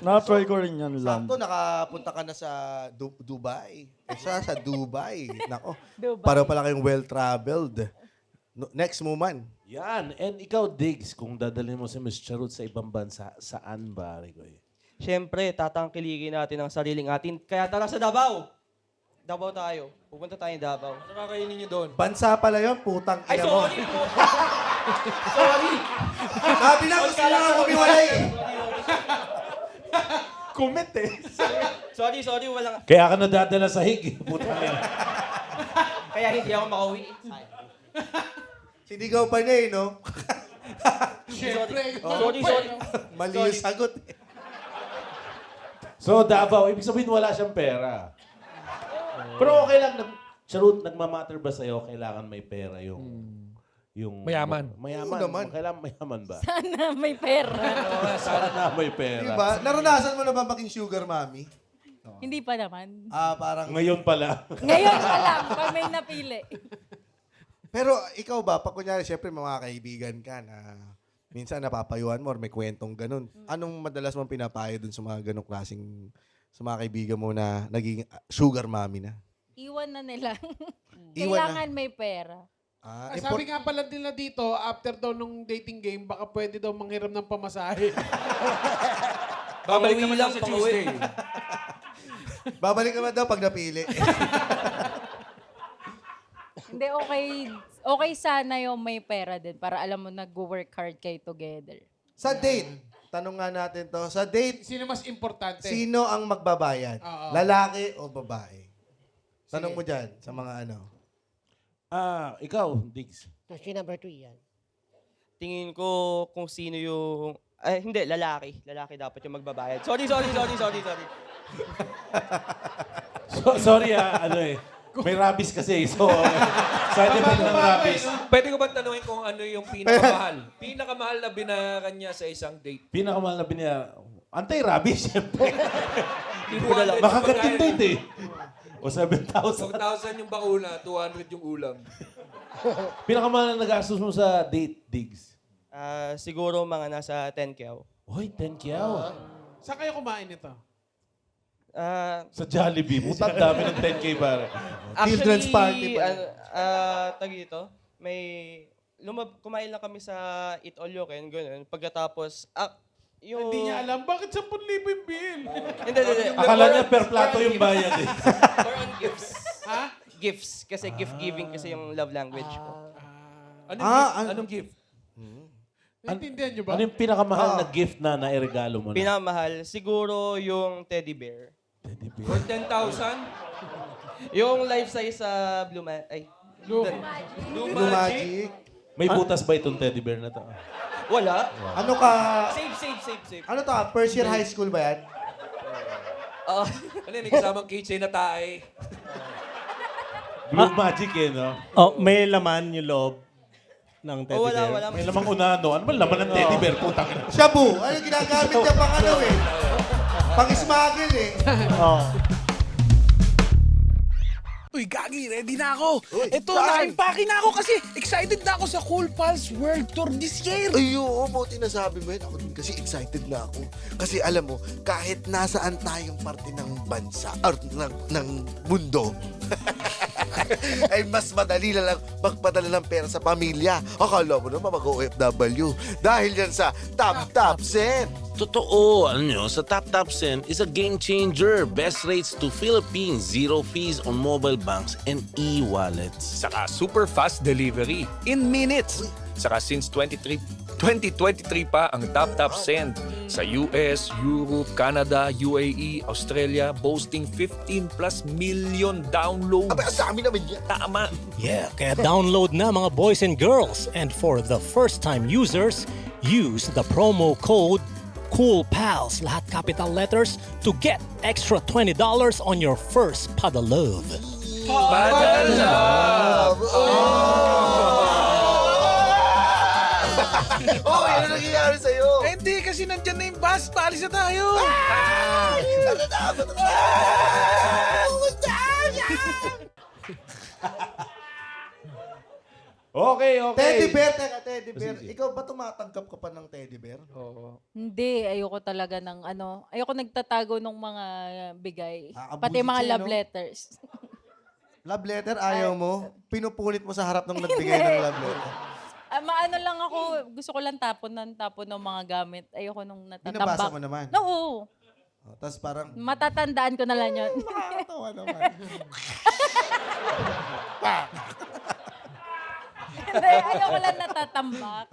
Na-try ko rin yan, lamb. Sakto, nakapunta ka na sa Dubai. Sa Dubai. Nako. Dubai. Para pala kayong well-traveled. Next mo man. Yan. And ikaw, Diggs, kung dadalhin mo si Miss Charot sa ibang bansa, saan ba, Rigoy? Siyempre, tatangkilikin natin ang sariling atin. Kaya tara sa Davao. Davao tayo. Pupunta tayo ng Davao. Ano kakainin niyo doon? Bansa pala yun, putang Ay, ina mo. sorry po. Sorry. Sabi na, gusto na nga kumiwalay eh. Kumit eh. Sorry, walang... Kaya ka nadadala sa hig. Putang ina. Kaya hindi ako makauwi. Sinigaw pa niya eh, no? Siyempre. Sorry. Mali yung sagot eh. So, Davao, ibig sabihin wala siyang pera. Pero okay lang, Charot, nagmamatter ba sa'yo kailangan may pera yung Mayaman. Mayaman. Oo naman. Kailangan mayaman ba? Sana may pera. Sana may pera. Diba? Naranasan mo na ba maging sugar mommy? Hindi pa naman. Parang... Ngayon pala. Ngayon pa lang, pag may napili. Pero ikaw ba, pag kunyari, syempre mga kaibigan ka na minsan napapayuhan mo or may kwentong ganun. Anong madalas mong pinapayo dun sa mga ganong klaseng, sa mga kaibigan mo na naging sugar mommy na? Iwan na nila. Iwan Kailangan may pera. Sabi nga pala nila dito, after daw nung dating game, baka pwede daw manghiram ng pamasahe. Babalik naman lang sa Tuesday. Babalik naman daw pag napili. Hindi, okay sana yung may pera din para alam mo nag-work hard kayo together. Sa date, tanong nga natin to, sa date, Sino mas importante? sino ang magbabayad? Oo. Lalaki o babae? Tanong mo dyan sa mga ano. Ikaw, Diggs. Si number 2 yan. Tingin ko kung sino yung... Ay, hindi, lalaki. Lalaki dapat yung magbabayad. Sorry. Sorry may rabies kasi. So, side effect ng rabies. Pwede ko ba tanungin kung ano yung pinakamahal? Pinakamahal na binayaran niya sa isang date. Pinakamahal na biniya. Anti-rabies, syempre. 200 Makagat yung yung date eh. O 7,000. 4,000 yung bakuna, 200 yung ulam. Pinakamahal na nagastos mo sa date, Diggs. Siguro mga nasa 10 kyaw. Hoy, 10 kyaw. Saan kayo kumain nito? Sa Jollibee. Putang dami ng 10K pare. Children's party pa. Tag dito, kumain lang kami sa Eat All You Can, gano'n. Pagkatapos, yung... Hindi niya alam. Bakit 10,000 yung bill? Hindi. Akala niya per plato yung bayad eh. Or on gifts. Ha? Gifts. Kasi gift giving kasi yung love language ko. Anong gift? Naintindihan niyo ba? Ano yung pinakamahal na gift na nairegalo mo na? Pinamahal, siguro yung teddy bear. For 10,000? Yung life size sa Blue Blue Magic. May butas ba itong teddy bear na to? Wala. Ano ka? Save. Ano to? First year high school ba yan? Ano may kasamang keychain na tae? Blue Magic eh, no? Oh, may laman yung loob ng teddy bear. Wala. May lamang unano. Ano ba laman ng teddy bear? Putang ina. Shabu. Ano ginagamit niya pang ano eh? Pang smuggle eh. Oh. Uy, Gagi, ready na ako. Ito, naka-impake na ako kasi excited na ako sa Cool Pals World Tour this year. Ay, oo, buti nasabi mo yun. Ako din kasi excited na ako. Kasi alam mo, kahit nasaan tayong parte ng bansa, or ng mundo, ay mas madali na lang magpadala ng pera sa pamilya. Akala mo naman mag-OFW. Dahil yan sa Tap Send. Totoo, alam nyo, sa TapTap Send is a game changer. Best rates to Philippines, zero fees on mobile banks and e-wallets. Saka super fast delivery in minutes. Saka since 2023 pa ang TapTap Send sa US, Europe, Canada, UAE, Australia, boasting 15 plus million downloads. Aba, sa amin naman yan. Tama. Yeah, kaya download na mga boys and girls. And for the first-time users, use the promo code COOLPALS, lahat capital letters, to get extra $20 on your first Padalove. Padalove! Oh, yan ang nangyayari sa'yo. Eh, hindi, kasi nandyan na yung bus. Paalis na tayo. Okay. Teddy bear, teddy bear. Ikaw ba tumatanggap ka pa ng teddy bear? Oo. Hindi, ayoko talaga ng ayoko nagtatago ng mga bigay. Pati Abusit mga siya, love no? letters. Love letter, ayaw mo? Pinupunit mo sa harap ng nagbigay ng love letter. Maano lang ako, gusto ko lang tapon ng mga gamit. Ayoko nung natatambak. Binabasa mo naman? Oo. Oh, tapos parang, Matatandaan ko na lang yun. nakakatawa naman. Hindi, ayoko lang natatambak.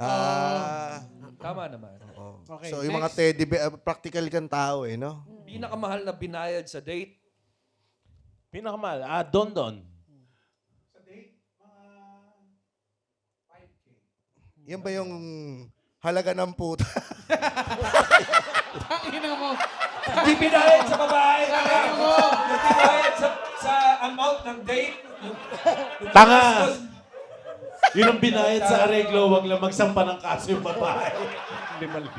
Tama naman. Okay, So yung mga teddy bear, practical kang tao eh, no? Pinakamahal na binayad sa date? Pinakamahal. Don. Yan ba yung halaga ng puta? Ina mo. Hindi binayad sa babae. Hindi binayad sa amount ng date. Tanga! Yun ang binayad sa areglo, wag lang magsampa ng kaso yung babae. 5,000.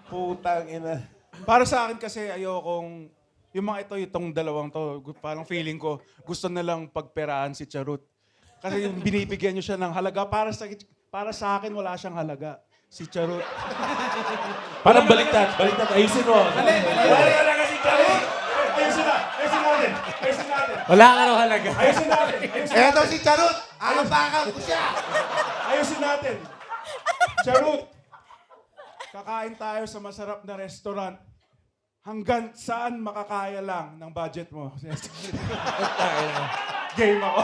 Putang ina. Para sa akin kasi ayokong, yung mga itong dalawang to, parang feeling ko, gusto na lang pagperahan si Charot. Kasi yung binibigyan niyo siya ng halaga, para sa akin wala siyang halaga. Si Charot. Parang baliktad. Ayusin mo. Wala halaga si Charot. Ayusin natin. Wala ka raw halaga. Ayusin natin. Eto si Charot! Alapakan ko siya! Ayusin natin. Charot. Kakain tayo sa masarap na restaurant. Hanggang saan makakaya lang ng budget mo? Game ako.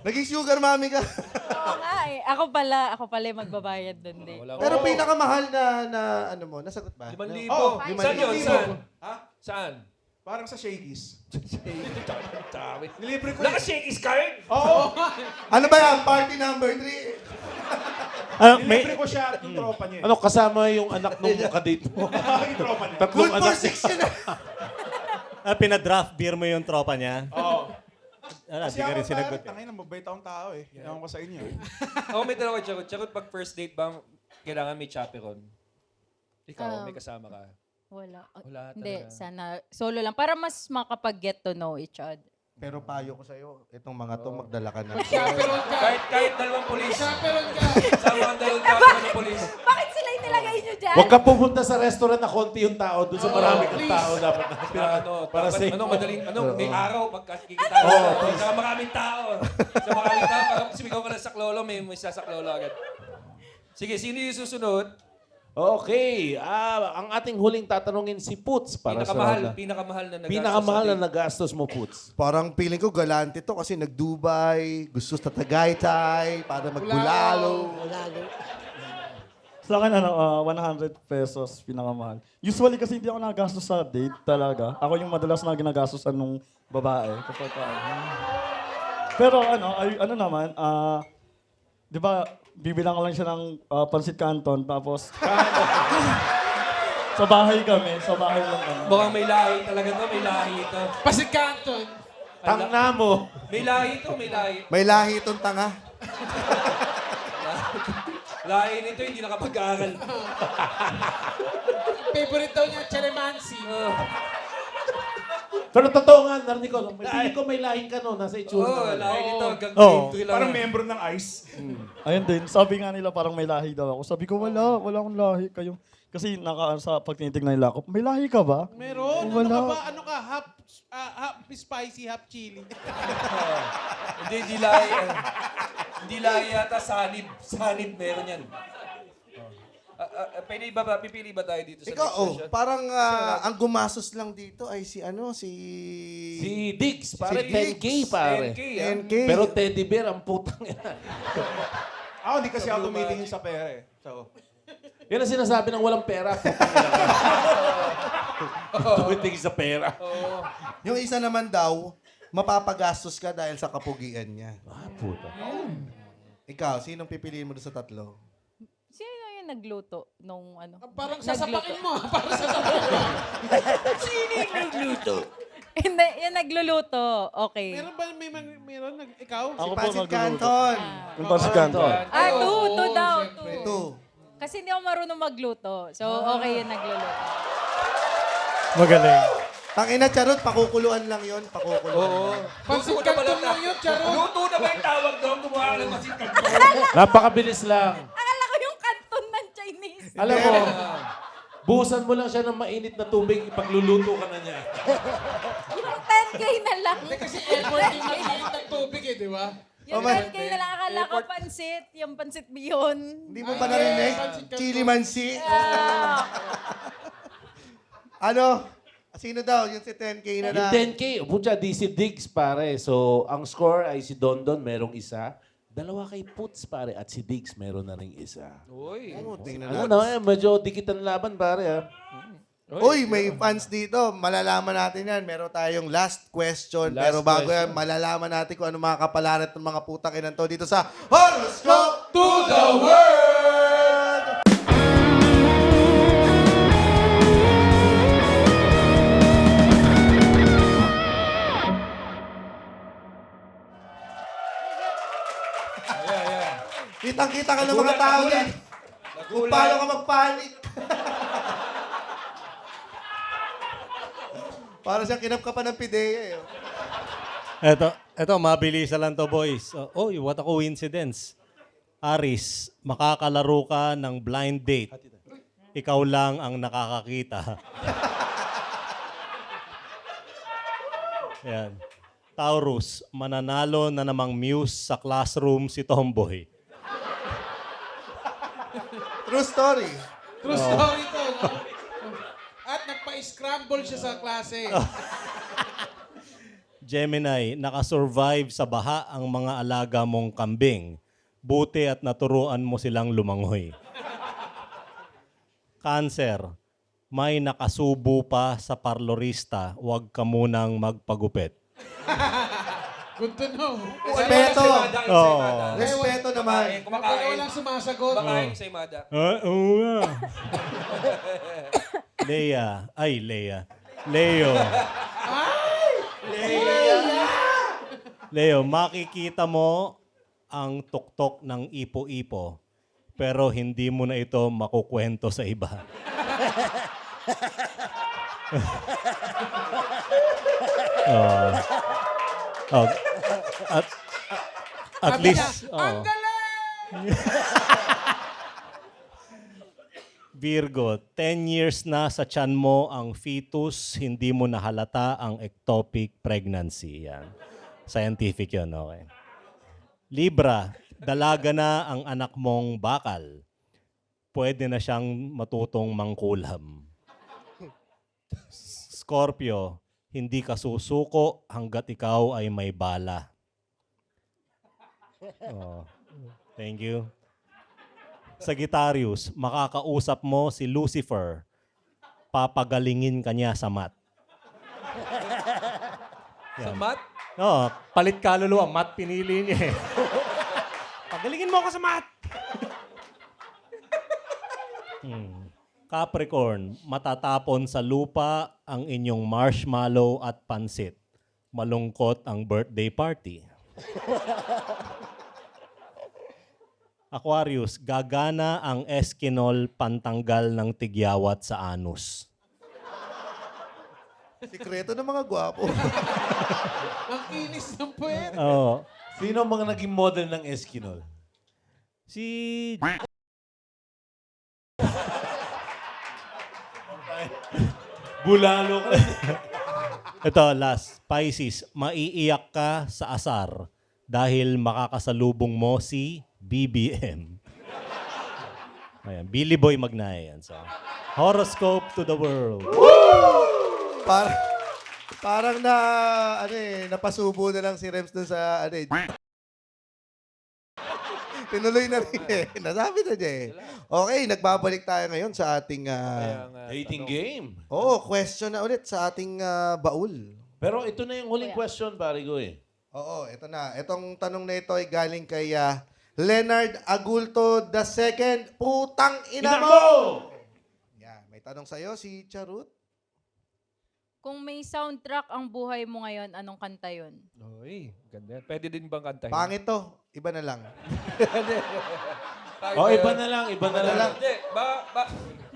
Naging sugar mommy ka. Oo nga eh. Ako pala yung magbabayad doon din. Pero pinakamahal na ano mo, nasagot ba? 5,000. Oh, Saan yun? 5,000. Saan? Ha? Saan? Parang sa Shakey's. Dami. Nilibre ko Naka-Shakey's card? Oo. Ano ba yan? Party number 3? Nilibre ko siya at yung tropa niya. Ano, kasama yung anak nung kadate mo? Yung tropa niya. Tatlong Good anak. for 6 yun Pinadraft beer mo yung tropa niya. Oo. Di ka rin sinagot. Tangin na, mabait akong tao eh. Ewan ko sa inyo. Ako may tanong kay Charot. Charot, pag first date bang kailangan may chaperon? Ikaw, may kasama ka. Wala. Wala Hindi, talaga. sana solo lang. Para mas makapag-get to know each other. Pero payo ko sa'yo, itong mga to, magdala ka na. Chaperon ka. Kahit dalawang pulis. Chaperon ka. Sama ang dalawang chaperon ng pulis. Bakit sila yung nilagay nyo dyan? Huwag ka pupunta sa restaurant na konti yung tao. Doon sa marami kang please. tao dapat. Para dapat, safe. madaling, may araw pagkakikita tayo. Sa maraming tao. Sa maraming tao, parang sumigaw ka ng saklolo, may sasaklolo agad. Sige, sino yung susunod? Okay. Ang ating huling tatanungin si Puts. Para Pinakamahal na nagastos. Pinakamahal na nagastos mo, Puts. Parang feeling ko galante to kasi nag-Dubai, gusto sa Tagaytay, para magbulalo. Sa akin, 100 pesos pinakamahal. Usually kasi hindi ako nagastos sa date talaga. Ako yung madalas na ginagastosan nung babae. Pero naman, di ba, bibilang ko lang siya ng pansit canton, tapos sa bahay kami, sa bahay lang kami. Mukhang may lahi talaga to, may lahi ito. Pasig Canton. Tangna mo. May lahi ito, may lahi. May lahi itong tanga. Lahi nito, hindi nakapag-aaral. Favorite daw niya, Chelemansi. Pero totoo nga, narinig ko, feeling ko may lahing ka no, nasa itsura. Oo, lahi nito, hanggang Oh, grade 3 lang. parang member ng ICE. Ayun din, sabi nga nila parang may lahi daw ako. Sabi ko, wala akong lahi. Kasi sa pag tinitignan nila ako, may lahi ka ba? Meron? Wala. Ano ka ba? Ano ka? Half spicy, half chili. Hindi lahi. Hindi lahi yata, sanib. Sanib meron yan. Pipili ba tayo dito sa Ikaw, next question? parang ang gumasos lang dito ay si Si Diggs, pare, Si Diggs. 10K, pare. 10K. Pero teddy bear, ang putang yan. Ako, hindi kasi ako tumitingin sa pera eh. So, Yan ang sinasabi ng walang pera. Tumitingin sa pera. Yung isa naman daw, mapapagastos ka dahil sa kapugian niya. Puta. Ikaw, sinong pipiliin mo doon sa tatlo? Sino yung nagluto nung ano? Parang sasapakin mo. Parang sasapakin mo. Sino yung nagluto? Hindi, yung nagluluto. Okay. Meron ba? Meron? Ikaw? Ako po Pansit nagluluto. Canton. Yung pansit canton. Two daw. Ito. Kasi hindi ako marunong magluto. So, okay yung nagluluto. Magaling. Tangina, charot, pakukuluan lang yon, pakukuluan. Oo. Pansit Canton lang yun, Charo. Luto na ba yung tawag doon? Gumawa ka ng pansit canton. Napakabilis lang. Akala ko yung kanton ng Chinese. Alam mo, buhusan mo lang siya ng mainit na tubig, ipagluluto ka na niya. Yung 10K na lang. Kasi airport yung mag-init ng tubig di ba? Yung 10K na lang. Akala ko pansit. Yung pansit bihon. Hindi mo ba narinig? Chili mansi. Ano? Sino daw? Yung si 10K na Yung lang. 10K, pucha, di si Diggs, pare. So, ang score ay si Dondon, merong isa. Dalawa kay Puts, pare. At si Diggs, meron na ring isa. Uy. Tingnan Ano natin. na, medyo dikitan laban, pare, ha? Uy, may fans dito. Malalaman natin yan. Meron tayong last question. Last Pero bago yan, question. malalaman natin kung ano mga kapalaran ng mga putang inan to dito sa Horoscope To the world! Kitang-kita ka ng mga tao yan. Kung paano ka magpanik. Para siyang kinapkapan ng pideya eh. Eto, mabilis lang to, boys. What a coincidence. Aris, makakalaro ka ng blind date. Ikaw lang ang nakakakita. Yan. Taurus, mananalo na namang muse sa classroom si Tomboy. True story. True story to, no? At nagpa-scramble siya sa klase. Gemini, nakasurvive sa baha ang mga alaga mong kambing. Buti at naturuan mo silang lumangoy. Cancer, may nakasubo pa sa parlorista, huwag ka munang magpagupit. Good to know. Respeto. Oo. Respeto naman. Kapag Kumakain. walang sumasagot. Kumakain sa imada. Oo nga. Leo. Leo, makikita mo ang tuktok ng ipo-ipo, pero hindi mo na ito makukwento sa iba. Oh, at Sabi least, niya, ang oh. galing! Virgo, 10 years na sa tiyan mo ang fetus, hindi mo nahalata ang ectopic pregnancy. Yan. Scientific yun, okay. Libra, dalaga na ang anak mong bakal. Pwede na siyang matutong mangkulam. Scorpio, hindi ka susuko hanggat ikaw ay may bala. Oh, thank you. Sagittarius, makakausap mo si Lucifer. Papagalingin ka niya sa mat. Sa mat? No, palit kaluluwa, mat pinili niya eh. Pagalingin mo ako sa mat! Capricorn, matatapon sa lupa ang inyong marshmallow at pansit. Malungkot ang birthday party. Aquarius, gagana ang Eskinol pantanggal ng tigyawat sa anus. Sikreto ng mga gwapo. Ang inis ng puwet. Oo. Sino ang mga naging model ng Eskinol? Si... Bulalo ka. Ito, last. Pisces, maiiyak ka sa asar dahil makakasalubong mo si BBM. Ayan, Billy Boy Magnay. Yan. So, horoscope to the world. Parang napasubo na lang si Rems dun sa, tinuloy na rin eh. Nasabi na niya eh. Okay, nagbabalik tayo ngayon sa ating Dating game. question na ulit sa ating baul. Pero ito na yung huling question, Parigo eh. Oo, ito na. Itong tanong na ito ay galing kay Leonard Agulto II. Putang ina mo! Yan, may tanong sa'yo si Charut. Kung may soundtrack ang buhay mo ngayon, anong kanta yun? Uy, ganda. Pwede din bang kantahin? Pangit to. Iba na lang. Iba na lang. Hindi,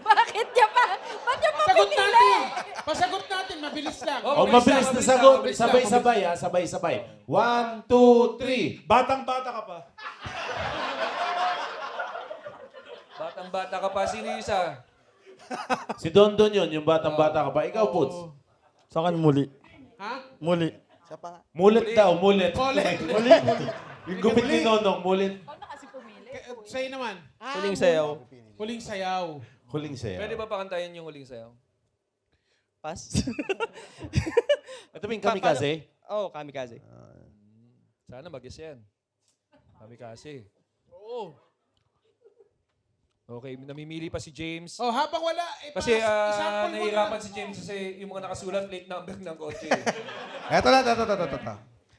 Bakit niya pa? Ba't niya pa Sagot pinili? natin! Pasagot natin, mabilis lang. Mabilis na sagot. Sabay-sabay ha. Sabay-sabay. 1, 2, 3. Batang-bata ka pa. Batang-bata ka pa. Sino yung isa? Si Dondon yun, yung batang-bata ka pa. Ikaw, Puts. Sa akin, muli. Ha? Muli. Mulit daw, mulit. Muli. Yung gupit ni Nonong, mulit. Sa'yo naman. Huling sayaw. Huling sayaw. Huling sayo. Pwede ba pakantayin yung huling sayaw? Pass. Ito yung kamikaze? Oo, kamikaze. Sana mag-guess yan. Kami kasi. Oo. Okay, namimili pa si James. Oh, habang wala, Kasi isample mo nahihirapan na. si James kasi yung mga nakasulat plate number ng kotse. Eto na, ito.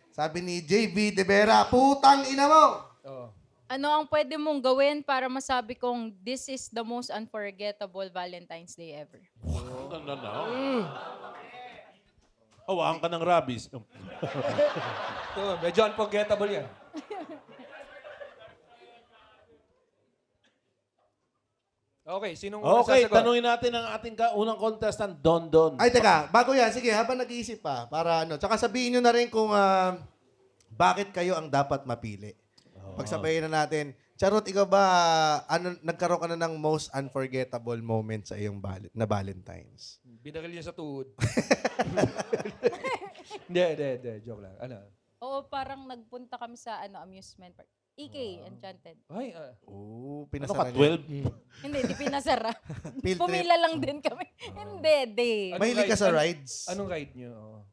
Sabi ni JV De Vera, putang ina mo! Oh. Ano ang pwede mong gawin para masabi kong this is the most unforgettable Valentine's Day ever? No. Hawakan ka ng rabies. Medyo unforgettable yan. Okay, sinong Okay, sasagot? tanungin natin ang ating unang contestant, Dondon. Ay, teka, bago yan, sige, habang nag-iisip pa, para tsaka sabihin nyo na rin kung bakit kayo ang dapat mapili. Pagsabayin na natin, Charot, ikaw ba, nagkaroon ka na ng most unforgettable moment sa iyong na Valentine's? Binaril niya sa tuhod. Hindi, joke lang. Ano? Oo, parang nagpunta kami sa amusement park. EK, Enchanted. Ay, pinasara ano ka, 12? Hindi, di pinasara. Field trip. Pumila lang din kami. Hindi. Mahilig ka sa rides? Anong ride niyo?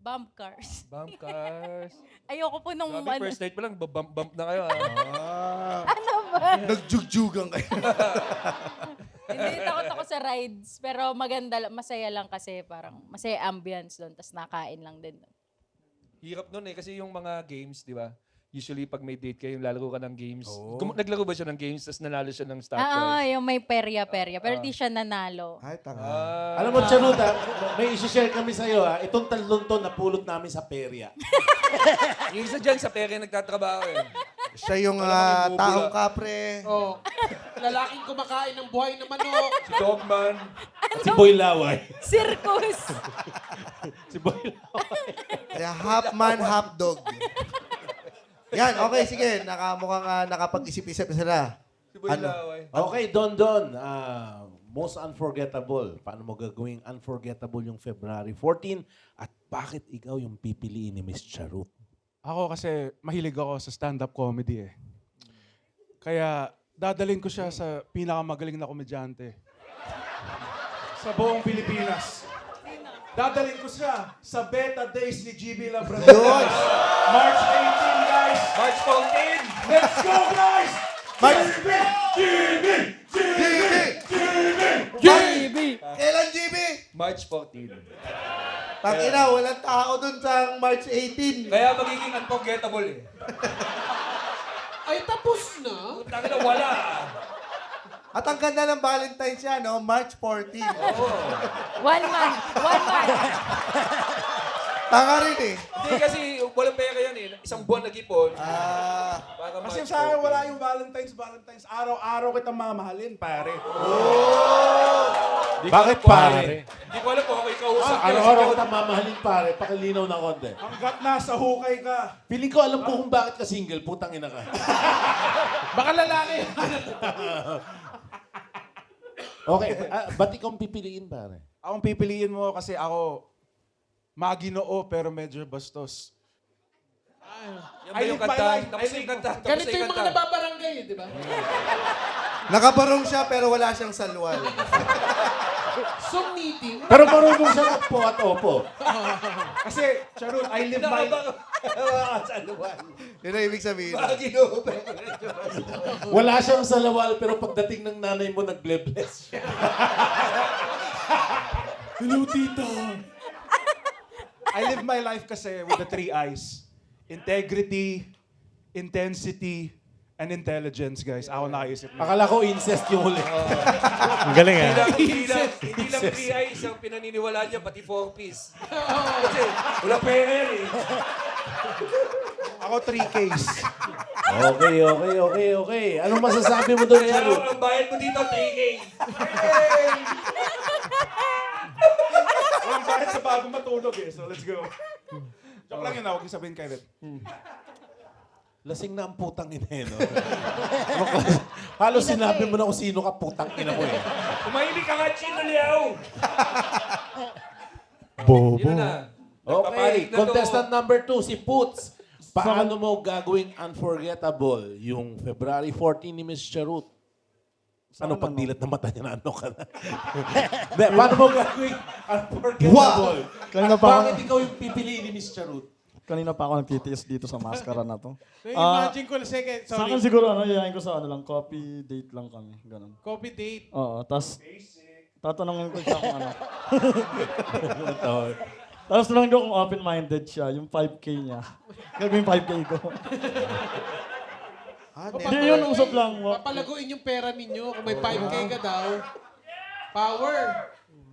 Bump cars. Bump cars. Ayoko po nung Grabe, first date pa lang, bump na kayo. Ano ba? Nagjugjugan kayo. Hindi, takot ako sa rides. Pero maganda, masaya lang kasi parang masaya ambience doon. Tapos nakain lang din doon. Hirap nun eh, kasi yung mga games, di ba? Usually, pag may date kayo, lalaro ka ng games. Naglaro ba siya ng games, tapos nanalo siya ng stock prize? Yung may perya-perya. Pero di siya nanalo. Ay, tanga. Alam mo, Charuta, may isi-share kami sa'yo ha. Itong talon to napulot namin sa perya. Yung isa dyan, sa perya nagtatrabaho eh. Siya yung taong kapre. Oh, lalaking kumakain ng buhay na manok. Si Dogman. Si Boy Laway. Circus. Si Boy Laway. half man, half dog. Yan, okay, sige. Mukhang nakapag-isip-isip na. Ano? Okay, Don. Most unforgettable. Paano mo gagawing unforgettable yung February 14? At bakit ikaw yung pipiliin ni Miss Charut? Ako kasi mahilig ako sa stand-up comedy eh. Kaya dadalhin ko siya sa pinakamagaling na komedyante sa buong Pilipinas. Dadalhin ko siya sa Beta Days ni GB Labrador. Yun! March 18, guys! March 14! Let's go, guys! GB! Kailan, GB? March 14. Tangina, walang tao dun sa March 18. Kaya magiging unforgettable eh. Ay, tapos na? Tangina, wala. At ang ganda ng Valentine's siya, no? March 14. 1 month. 1 month. Tanga rin eh. Hindi kasi walang pera yan eh. Isang buwan nag-ipon. Baka Kasi March sa akin 14. wala yung Valentine's. Araw-araw kitang mamahalin, pare. Bakit pare? Hindi ko alam kung ako ikausap niya. Araw-araw ko mamahalin pare. Pakilinaw ng konti. Hanggat nasa hukay ka. Piling ko alam ko kung bakit ka single. Putang ina ka. Baka lalaki. Okay, ba't ikaw ang pipiliin pare? Akong pipiliin mo kasi ako maginoo pero medyo bastos. Yan ba yung kanta? Tapos yung kanta. Ganito yung mga nababarangay, di ba? Nakabarong siya pero wala siyang salwal. Zoom meeting. Pero marunong siya magpo at opo. Kasi, Charot, I live my... Yun ang ibig sabihin. Wala siyang salawal pero pagdating ng nanay mo nagble-bless siya. Hello, tita. I live my life kasi with the 3 I's. Integrity, intensity, and intelligence, guys. Ako nakaisip na. Akala ko incest yung huli. Ang galing Hindi lang 3 eyes ang pinaniniwalaan niya, pati 4-piece. Kasi wala pera yan eh. Ako 3Ks. Okay. Anong masasabi mo doon, Kaya Charot? ang bayad mo dito, 3K. Walang bakit sa bago matulog eh. So, let's go. Joke lang yun, huwag yung sabihin kay Red. Lasing na ang putang ina eh, no? Halos sinabi mo na kung sino ka putang ina mo eh. Tumahimik ka nga, Chino Liao. Bobo. Yun na. Okay, Nagpapanik na to. contestant number 2, si Poots. Paano mo gagawing unforgettable yung February 14 ni Miss Charut? Ano pagdilat na mata niya na ano ka na? Hindi, paano mo gagawing unforgettable? Kanina At pa bakit ako- ikaw yung pipiliin ni Miss Charut? Kanina pa ako nagtitiis dito sa maskara na to. Imagine ko, sige, Sa akin sorry. siguro, yayain ko sa coffee date lang kami. Ganun. Coffee date. Oo, tas tatanungin ko siya kung ano. Tapos tanongin ko kung open-minded siya, yung 5K niya. Gagawin 5K ko. Hindi yun, usap lang. Papalaguin yung pera ninyo kung may 5K ka daw. Power.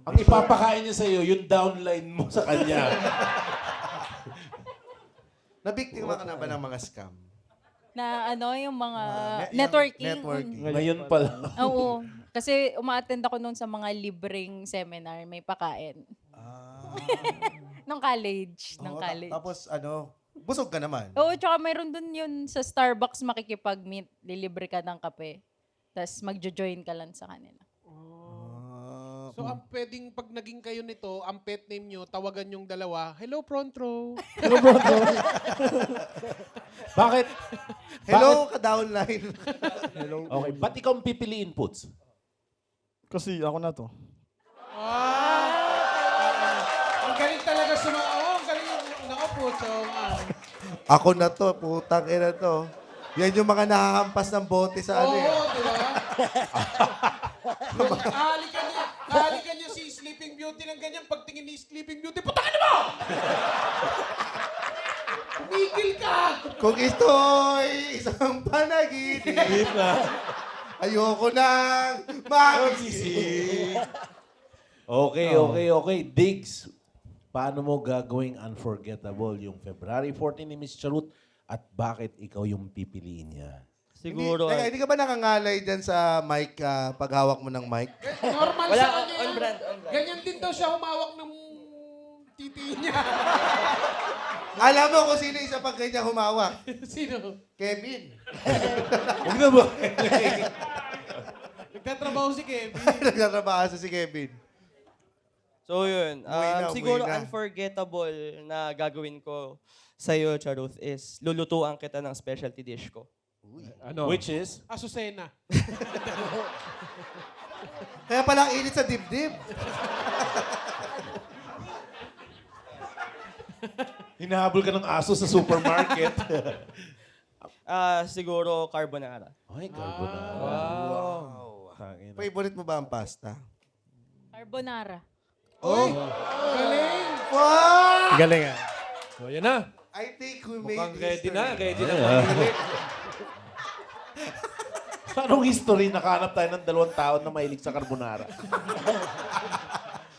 Ang ipapakain niya sa'yo, yung downline mo sa kanya. Nabiktima ka na ba ng mga scam? Na ano, yung mga Yung networking. networking. Ngayon pala. Oo. Kasi uma-attend ako noon sa mga libreng seminar, may pakain. Nung college. Nung Oo, college. Tapos busog ka naman. Oo, tsaka mayroon dun yun sa Starbucks makikipag-meet, lilibre ka ng kape. Tapos magjo-join ka lang sa kanila. So, ang pwedeng pag naging kayo nito, ang pet name nyo, tawagan yung dalawa, Hello, Prontro. Bakit? Hello, ka-downline. Okay, ba't ikaw ang pipiliin, Poots? Kasi ako na to. Ang galing talaga sa mga, ang galing nako po, Ako na to, putang ina to. Yan yung mga nahahampas ng bote sa ano eh. Oo, di ba? Halikan niya si Sleeping Beauty ng ganyan. Pagtingin ni Sleeping Beauty, putakin mo! Tumigil ka! Kung ito'y isang panaginip na, ayoko nang magising. Okay. Diggs, paano mo gagawing unforgettable yung February 14 ni Miss Charut at bakit ikaw yung pipiliin niya? Siguro, Hindi ka ba nakangalay dyan sa mic paghawak mo ng mic? Normal sa kanya yan. Ganyan din daw siya humawak ng titi niya. Alam mo kung sino isa pag ganyan humawak? Sino? Kevin. Huwag na ba? Nagtatrabaho si Kevin. Nagtatrabaho sa si Kevin. So yun, Umuwi siguro na. unforgettable na gagawin ko sa'yo, Charuth, is lulutuan kita ng specialty dish ko. Ano? Which is? Asusena. Kaya pala ang init sa dibdib. Hinahabol ka ng aso sa supermarket. Siguro carbonara. Ay, carbonara. Wow. Favorite mo ba ang pasta? Carbonara. Oh! Galing! Wow! Galing ah. So, yan na. I think we made Mukhang ready history. na. Ready na mamili. Anong history? Nakahanap tayo ng 2 taon na mahilig sa carbonara.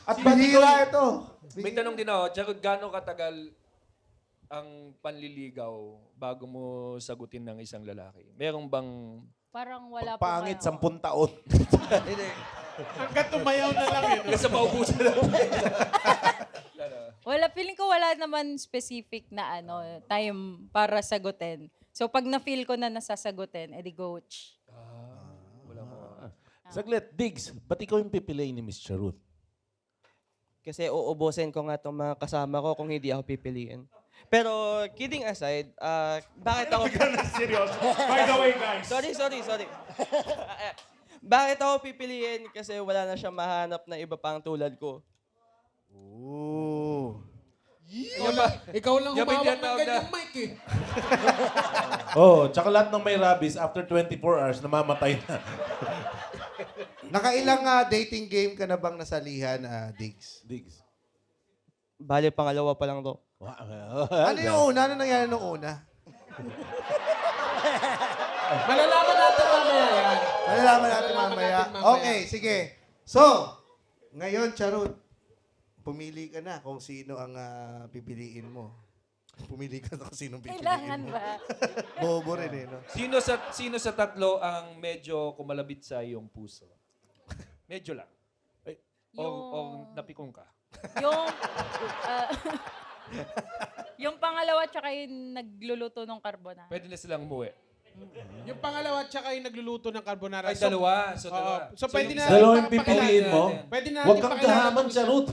At bihira ito. May tanong din ako, Charot, gaano katagal ang panliligaw bago mo sagutin ng isang lalaki? Meron bang... Parang wala po Pangit, kayo. 10 taon. Hanggat tumayaw na lang yun. Kasi maubusan na. Wala, feeling ko wala naman specific na time para sagutin. So pag na-feel ko na nasasagutin, edi go. Saglit, Diggs, ba't ikaw yung pipiliin ni Miss Charuth? Kasi uubusin ko nga itong mga kasama ko kung hindi ako pipiliin. Pero kidding aside, bakit ako... Seryoso? By the way, guys. Sorry. Bakit ako pipiliin? Kasi wala na siya mahanap na iba pang tulad ko. Ooh. Ikaw lang Yan ba yung humawak ng tinatawag ganyang mic eh. Oh, tsaka lahat ng may rabies, after 24 hours, namamatay na. Nakailang dating game ka na bang nasalihan, Diggs? Diggs. Bale, pangalawa pa lang to. Ano yung una? Ano nangyari nung una? Malalaman natin mamaya yan. Malalaman natin mamaya. Okay, sige. So, ngayon, Charot, pumili ka na kung sino ang pipiliin mo. Pumili ka na kung sino pipiliin Kailangan mo. ba? Bobo rin eh, no? Sino sa tatlo ang medyo kumalabit sa iyong puso? Medyo lang. O napikong ka? Yung, yung pangalawa tsaka yung nagluluto ng carbonara. Pwede na silang umuwi. Yung pangalawa tsaka yung nagluluto ng carbonara. Ay, dalawa. So, Oo. dalawa. So, pwede na Dalawa yung natin pipiliin mo? Pwede na Huwag natin kang pakilala kahaman, kung Charuth.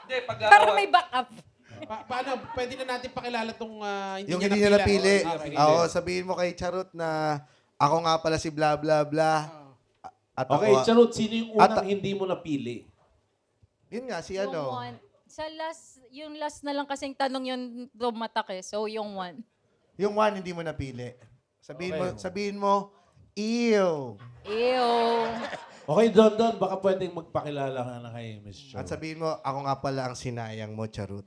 Hindi, pag Para may backup. Paano? Pwede na natin pakilala tong Yung hindi niya napili. Oo, Oo, sabihin mo kay Charot na ako nga pala si bla bla bla. At Okay, ako, Charuth, sino yung unang hindi mo napili? yun nga, si Yung ano. one. Yung last na lang kasing tanong yun tumatak eh. So, yung one. Yung one hindi mo napili. Sabihin mo, ew. Ew. Okay, Don, baka pwedeng magpakilala ka na kay Miss At Charuth. sabihin mo, ako nga pala ang sinayang mo, Charot.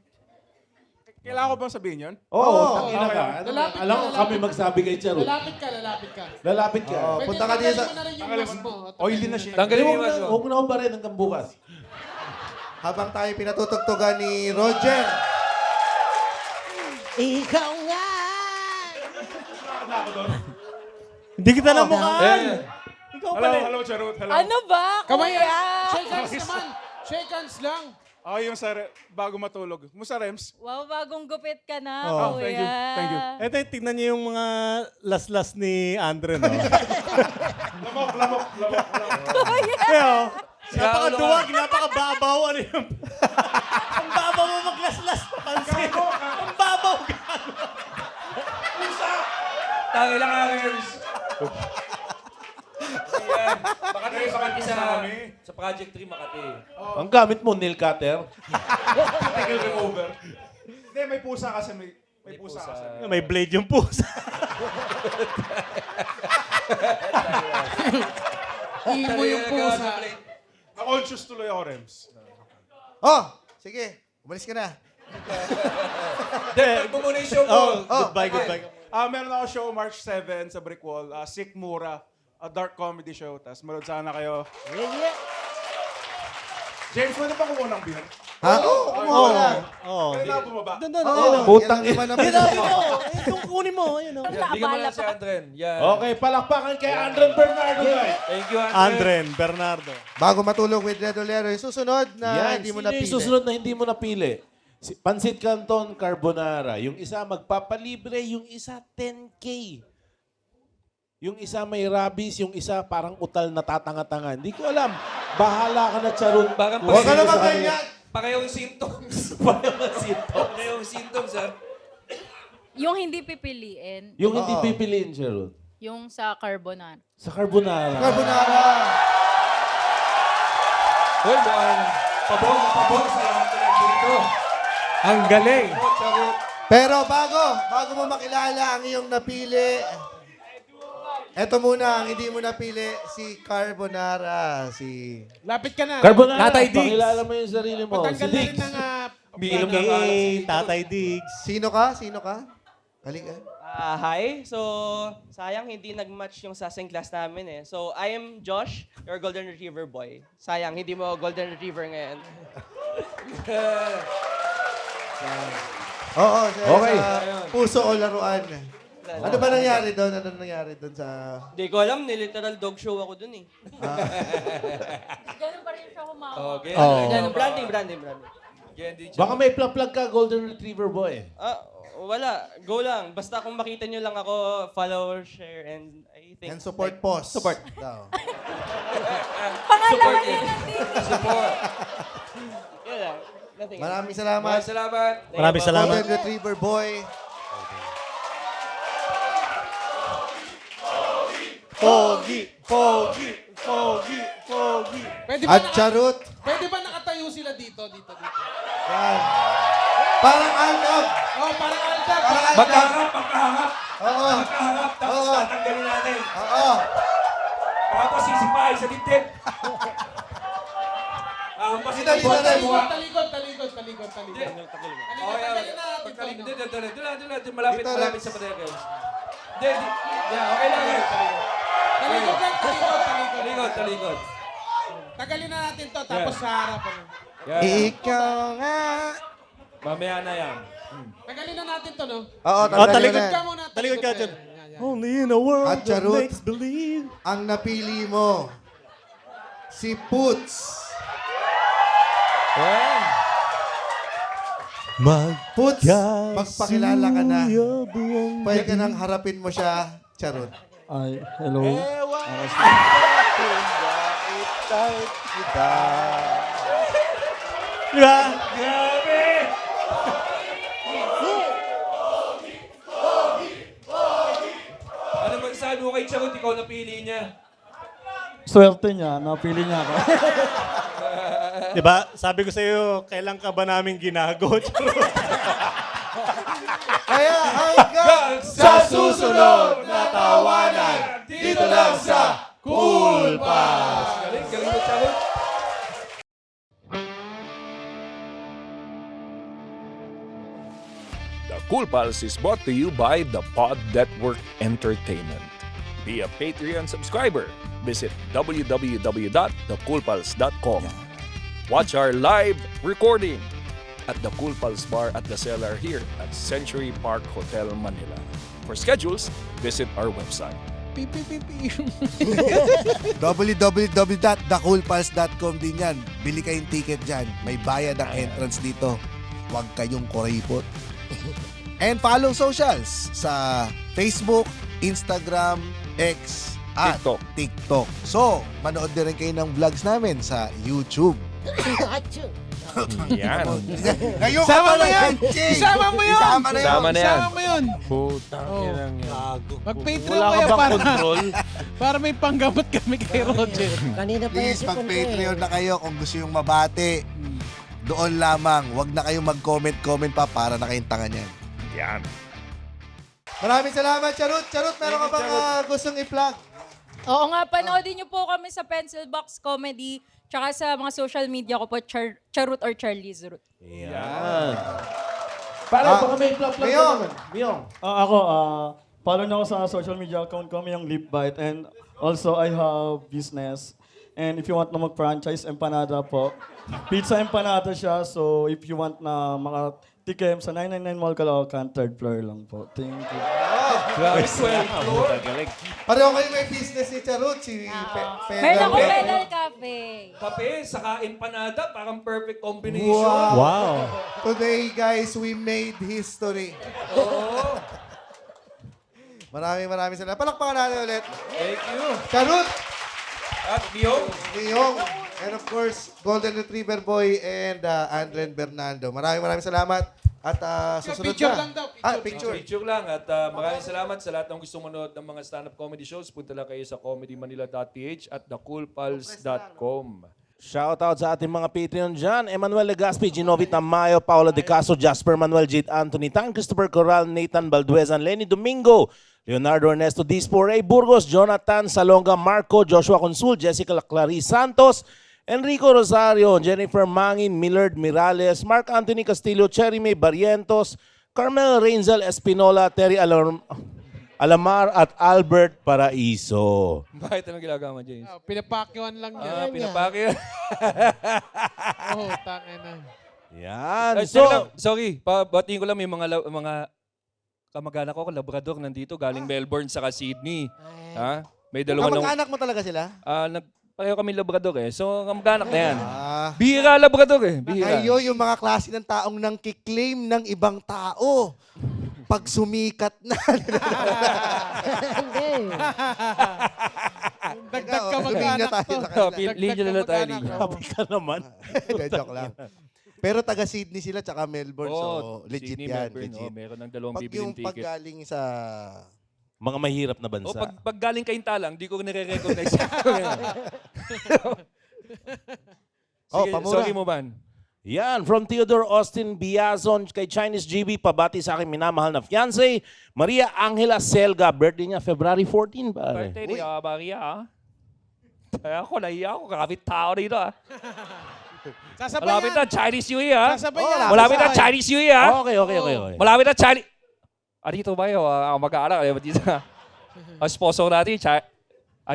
Kailangan ko bang sabihin yun? Oo, tangina ka. Lalapit ka, Alam ko kami lalapit. magsabi kay Charuth. Lalapit ka, lalapit ka. Lalapit ka. Oo, Pwede punta ka din sa... tanggalin mo na rin yung mask mo. Oily na siya. Tanggalin mo Huwag yung na, mask mo. huwag na ako pa rin hanggang bukas. Habang tayo pinatutugtugan ni Roger. Ikaw nga! Hindi kita na mukhaan. Ikaw pala. Hello, Charot. Hello. Ano ba? Kamay, Kuya? shake hands naman. Shake hands lang. Ako yung bago matulog. Musta, Rems? Wow, bagong gupit ka na, Oh, kuya. thank you. Thank you. Ito, tignan niyo yung mga last ni Andre, no? Lamok. Kuya! Kaya, napakaduwag, napakababaw. Ano yung... Ang babaw mo maglaslas. Pansin. Ang babaw. Tangi lang nga, Rems. Ayan. Makati sa Project 3, Makati. Ang gamit mo, nail cutter. Tickle remover. Hindi, may pusa kasi. May pusa kasi. May blade yung pusa. Imo yung pusa. Na-conscious tuloy ako, Rems. Oh, sige. Umalis ka na. Dahil mo muna yung show ko. Goodbye. Meron ako show March 7 sa Brick Wall. Sick Mura. A dark comedy show. Tapos manood sana kayo. James, pwede pa kumuha ng beer? Ha? Oo, kumuha na. Pwede na bumaba. Putang Iba na Itong kunin mo. Ayun, Bigyan mo na si Andren. Yan. Okay, palakpakan kay Andren Bernardo, guys. Thank you, Andren. Andren Bernardo. Bago matulog with Red Olero, yung susunod na Yan, hindi mo sino napili. yung susunod na hindi mo napili? Pansit Canton Carbonara. Yung isa magpapalibre, yung isa 10K. Yung isa may rabies, yung isa parang utal na tatanga-tanga. Hindi ko alam. Bahala ka na, Charot. Parang Huwag ka naman ganyan. Parehong symptoms. Parehong symptoms, ha? Yung hindi pipiliin, Yung hindi pipiliin, Charot. yung sa carbonara. Sa carbonara. Carbonara. Hoy, mukhang pabor na pabor sa lahat ng dito. Ang galing. Pero bago mo makilala ang iyong napili, eto muna, ang hindi mo napili, si Carbonara, si... Lapit ka na. Carbonara, Tatay Diggs. pakilala mo yung sarili mo. Patanggal Si na rin Diggs. ng... Umiinom ng alak si Tatay Diggs. Sino ka? Halika. Hi. So, sayang hindi nag-match yung sasing class namin eh. So, I am Josh, your golden retriever boy. Sayang, hindi mo golden retriever ngayon. Oo, Okay. sa puso o laruan. Ano ba nangyari doon? Ano nangyari doon sa... Hindi ko alam, niliteral dog show ako dun eh. Ganun pa rin siya humawak. Okay. Ganun, branding. Baka may plug ka, Golden Retriever Boy. Wala. Go lang. Basta kung makita nyo lang ako, follow, share, and I think... And support post. Support. Daw. Pangalawa yun nandito. Support. Yun lang. Nothing. Maraming salamat. Maraming salamat. Maraming salamat. Golden Retriever Boy. Pogi. Pwede ba, At Charot. pwede ba nakatayo sila dito? Yan. Parang angkab. Oh, parang altar. Magkaharap. Oo. Tapos Oo. tatanggalin natin. Oo. Tapos sisipahin sa dibdib. Dito, dito, dito. Talikod. Talikod. Malapit Dito, sa pader. Okay lang yan. Talikod. Tagalin na natin to, tapos sa harapan. Ikaw nga. Mamaya na yan. Tagalin na natin to, no? Oo, talikod talikod ka muna. Talikod ka dyan. Yan. Only in a world At that Charot. makes believe. Ang napili mo, si Puts. Puts, magpakilala ka na. Pwede ka nang harapin mo siya, Charot. Ay, hello. Diba? Grabe! Ano masasabi mo kay Charot? Ikaw napili niya. Swerte niya, napili niya ako. Diba? Sabi ko sa'yo, kailan ka ba namin ginago? Kaya hanggang sa susunod na tawanan, dito lang sa Cool Pass. Galing mo, Charot. The Cool Pals is brought to you by the Pod Network Entertainment. Be a Patreon subscriber. Visit www.thecoolpals.com. Watch our live recording at the Cool Pals Bar at the Cellar here at Century Park Hotel, Manila. For schedules, visit our website. www.thecoolpals.com din yan. Bili kayong ticket dyan. May bayad ang entrance dito. Huwag kayong kuripot. And follow socials sa Facebook, Instagram, X, at TikTok. So, manood din rin kayo ng vlogs namin sa YouTube. Yan. Ngayon ka Sama pala mo yan! Jay! Isama mo yun! Isama na yun! Sama na yan. Isama mo yun! Putang inang yan. Mag-Patreon Wala ka kaya bang para, control? para may panggamot kami kay Roger. Kanina pa Please, yan si Punto mag-Patreon na kayo kung gusto yung mabati. Doon lamang. Huwag na kayong mag-comment pa para na kayong tanga niyan. Yan. Maraming salamat, Charot. Charot, meron ka bang gustong i-plug? Oo nga, panoodin niyo po kami sa Pencil Box Comedy, tsaka sa mga social media ko po, Charot or Charlie's Root. Yan. Baka may plug-plug ka naman. Miyong. Ako, follow na ako sa social media account ko, yung Lip Bite. And also, I have business. And if you want na mag-franchise, empanada po. Pizza empanada siya. So, if you want na mga tikem sa 999 Mall Caloocan, third floor lang po. Thank you. Grabe, 12 floor. Pareho kayo may business ni Charot, si Meron ako Pedal. pedal cafe. Kape, saka empanada, parang perfect combination. Wow. Today, guys, we made history. Oo. Maraming salamat. Palakpakan natin ulit. Thank you. Charot! At Biyong. Niyong, and of course, Golden Retriever Boy and Andren Bernardo. Maraming salamat. At susunod Picture na. lang daw, Picture. Picture lang. At maraming salamat sa lahat ng gusto manood ng mga stand-up comedy shows. Punta lang kayo sa comedymanila.ph at thecoolpals.com. Shoutout sa ating mga Patreon dyan. Emmanuel Legaspi, Genovita Mayo, Paolo De Caso, Jasper Manuel, Jade Anthony Tan, Christopher Corral, Nathan Balduezan, Lenny Domingo, Leonardo Ernesto Dispo, Ray Burgos, Jonathan Salonga, Marco, Joshua Consul, Jessica Clarice Santos, Enrico Rosario, Jennifer Mangin, Millard Mirales, Mark Anthony Castillo, Cherry May Barrientos, Carmel Rainzel Espinola, Terry Alamar at Albert Paraiso. Bakit anong ginagawa mo, James? Pinapakyuan lang niya. Pinapakyan. Oo, tangin na. Yan. Sorry, batiin ko lang may mga kamag-anak ko, Labrador, nandito, galing Melbourne saka Sydney. Ha? May dalawa Kamag-anak mo talaga sila? Pareho kami Labrador eh. So, kamag-anak na yan. Bihira Labrador eh. Bihira. Kayo yung mga klase ng taong nang kiklaim ng ibang tao. Pag sumikat na. Dagdag ka mag-anak to. Linya na tayo, linya. Sabi ka naman. Joke lang. Pero taga Sydney sila tsaka Melbourne. So, legit Sydney, yan. Melbourne, Legit. meron ng dalawang Pag bibiling yung ticket. paggaling sa... Mga mahirap na bansa. Pag galing kayong talang, di ko nire-recognize. Sige, pamura. sorry mo, man. Yan, from Theodore Austin Biazon kay Chinese GB, pabati sa aking minamahal na fiancé, Maria Angela Selga. Birthday niya, February 14, pare. Birthday ni Maria, ah. Kaya ako, nahiya ako. Kakapit tao dito, ah. Malapit na Chinese New Year, ah. Malapit na Chinese New Year, ah. Okay. Malapit na Chinese... dito ba yun? Mag-aalak. Dito. Ang sponsor natin,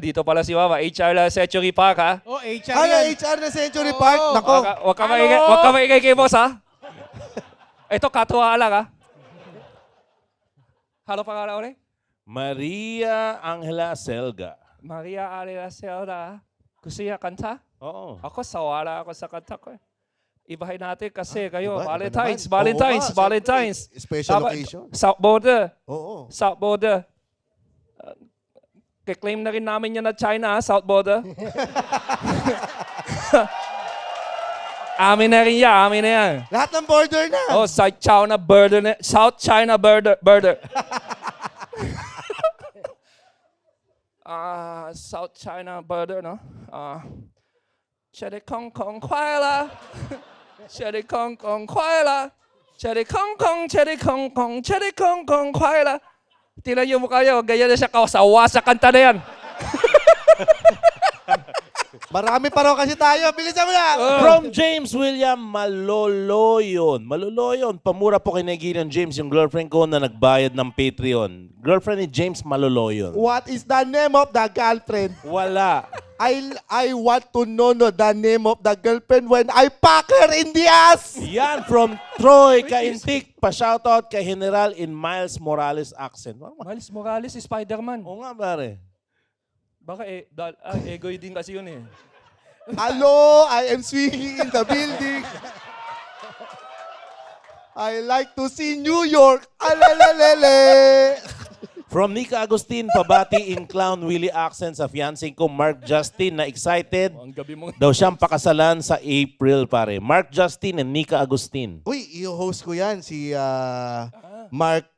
dito pala si Mama. HR na Century Park, ha? Oh, HR Ano, yan. HR na Century Park? Nako. Huwag ka maingay kay boss, ha? Ito, katuwaan lang, ha? Ano pangalan ulit? Maria Angela Selga. Maria Angela Selga. Gusto niya kanta? Oo. Ako, sawala ako sa kanta ko, eh. Ibahin natin kasi kayo, iba Valentine's, naman. Valentine's, Oo nga, Valentine's. special occasion. South Border. Oo. South Border. Kiklaim na rin namin yan na China, South Border. Amin na rin yan, amin na yan. Lahat ng border na. Oh, South China border na. South China border. South China border, no? Cherry Kong Kong Kwai La. Cherry Kong Kong Kwai La. Cherry Kong Kong, Cherry Kong Kong, Cherry Kong Kong Kwai La. Tingnan niyo mukha niyo, ganyan na siya kawasawa sa kanta na yan. Marami pa raw kasi tayo. Bilisan mo na. From James William Maloloyon. Maloloyon. Pamura po kay Nigerian James, yung girlfriend ko na nagbayad ng Patreon. Girlfriend ni James Maloloyon. What is the name of the girlfriend? Wala. I want to know the name of the girlfriend when I pack her in the ass. Yan, from Troy Kaintik. Pa-shoutout kay General in Miles Morales accent. Miles Morales, Spider-Man. Oo nga, pare. Baka egoy din kasi yun eh. Hello, I am swinging in the building. I like to see New York. Alalelele. From Nika Agustin, pabati in Clown Willie accent sa fiancé ko Mark Justin na excited Ang gabi mo. daw siyang pakasalan sa April, pare. Mark Justin and Nika Agustin. Uy, i-host ko yan. Si Mark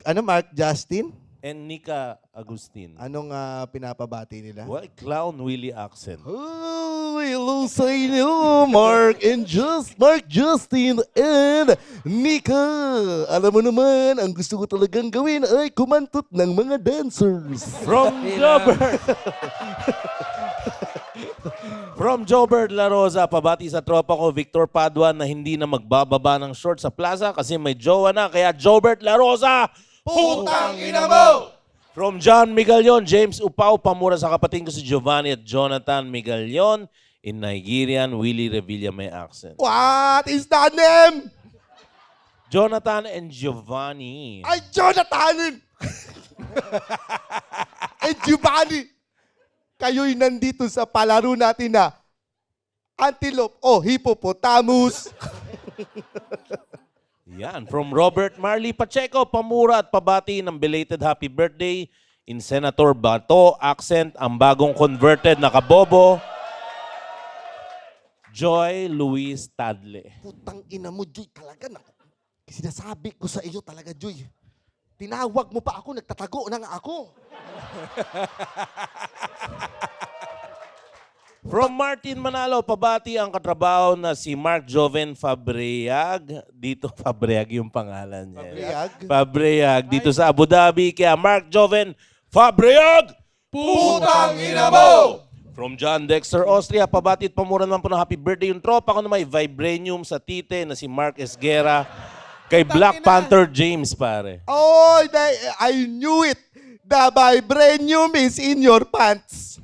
Justin? And Nika Agustin. Anong pinapabati nila? Well, Clown Willie accent. Oh, hello sa inyo, Mark Justin and Nika. Alam mo naman, ang gusto ko talagang gawin ay kumantot ng mga dancers. From Jobert La Rosa, pabati sa tropa ko Victor Paduan na hindi na magbababa ng short sa plaza kasi may jowa na. Kaya Jobert La Rosa, putang ina mo! From John Migalion, James Upaw, pamura sa kapatid ko si Giovanni at Jonathan Migalion. In Nigerian, Willie Revilla may accent. What is the name? Jonathan and Giovanni. Ay, Jonathan! Eh, Giovanni, kayo'y nandito sa palaro natin na antelope o hippopotamus. Yan, from Robert Marley Pacheco, pamura at pabati ng belated happy birthday in Senator Bato accent, ang bagong converted na kabobo, Joy Luis Tadle. Putang ina mo, Joy, talaga na. Sinasabi ko sa iyo talaga, Joy. Tinawag mo pa ako, nagtatago na nga ako. From Martin Manalo, pabati ang katrabaho na si Mark Joven Fabreag. Dito, Fabreag yung pangalan niya. Fabreag? Fabreag. Dito sa Abu Dhabi. Kaya Mark Joven Fabreag! Putang ina mo! From John Dexter, Austria, pabati at pamura naman po ng happy birthday yung tropa ko na may vibranium sa tite na si Mark Esguera. Kay Black Panther James, pare. Oh, I knew it. The vibranium is in your pants.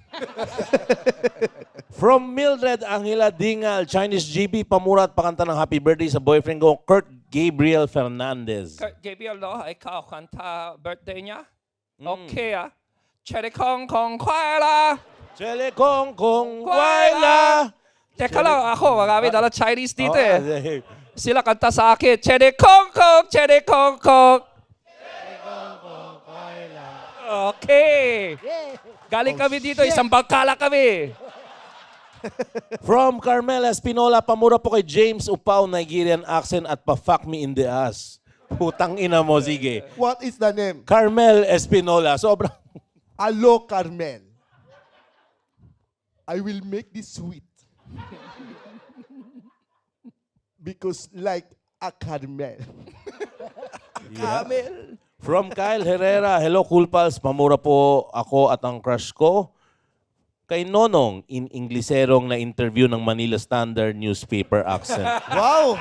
From Mildred Angela Dingal, Chinese GB, pamura at pakanta ng happy birthday sa boyfriend ko, Kurt Gabriel Fernandez. Kurt Gabriel, no? Ikaw, kanta birthday niya? Okay, ah. Cherry Kong Kong Kwaila! Cherry Kong Kong Kwaila! Teka lang, ako, marami dala Chinese dito eh. Sila kanta sa akin, Cherry Kong Kong, Cherry Kong Kong. Okay. Galing kami dito, isang bangkala kami. From Carmela Espinola, pamura po kay James Upaw, Nigerian accent at pa-fuck me in the ass. Putang ina mo, sige. What is the name? Carmel Espinola, sobrang... Hello, Carmel. I will make this sweet. Because like a caramel. Camel. From Kyle Herrera, hello Cool Pals, pamura po ako at ang crush ko kay Nonong in Ingleserong na interview ng Manila Standard newspaper accent. Wow!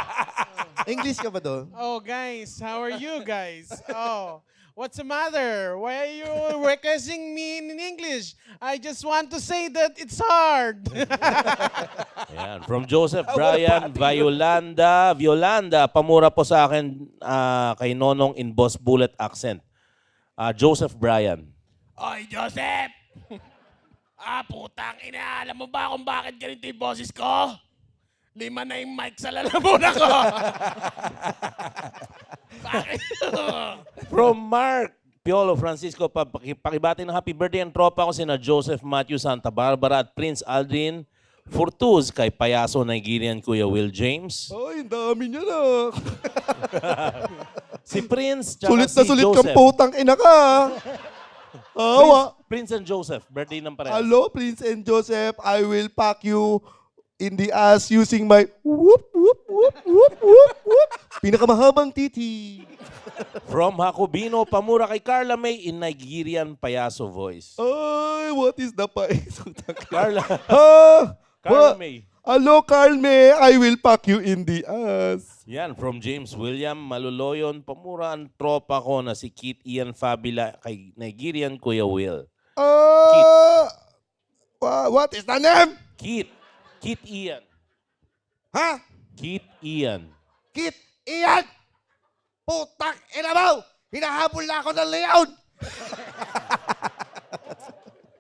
English ka ba doon? Oh, guys, how are you guys? Oh, what's the matter? Why are you requesting me in English? I just want to say that it's hard. Ayan. From Joseph Brian Violanda, pamura po sa akin kay Nonong in Boss Bullet accent. Joseph Brian. Oy, Joseph! Putang ina, alam mo ba kung bakit ganito yung boses ko? 5 na yung mic sa lalamunan ko. Bakit? From Mark Piolo Francisco, pakibati ng happy birthday ang tropa ko sina Joseph Matthew Santa Barbara at Prince Aldrin Furtuz kay Payaso Nigerian Kuya Will James. Ay, ang dami niya na. Si Prince, tsaka Sulit si na sulit Joseph. kang putang ina ka. Awa. Prince and Joseph, birthday ng parehas. Hello, Prince and Joseph. I will pack you in the ass using my whoop, whoop, whoop, whoop, whoop, whoop. Pinakamahabang titi. From Jacobino, pamura kay Carla May in Nigerian Payaso voice. Ay, what is the pais? Carla. Carla May. Hello, Carl May. I will pack you in the ass. Yan, from James William Maluloyon, pamura ang tropa ko na si Kit Ian Fabila kay Nigerian Kuya Will. What is the name? Kit Ian. Ha? Kit Ian. Kit Ian! Putang ina mo! Hinahabol na ako ng leon!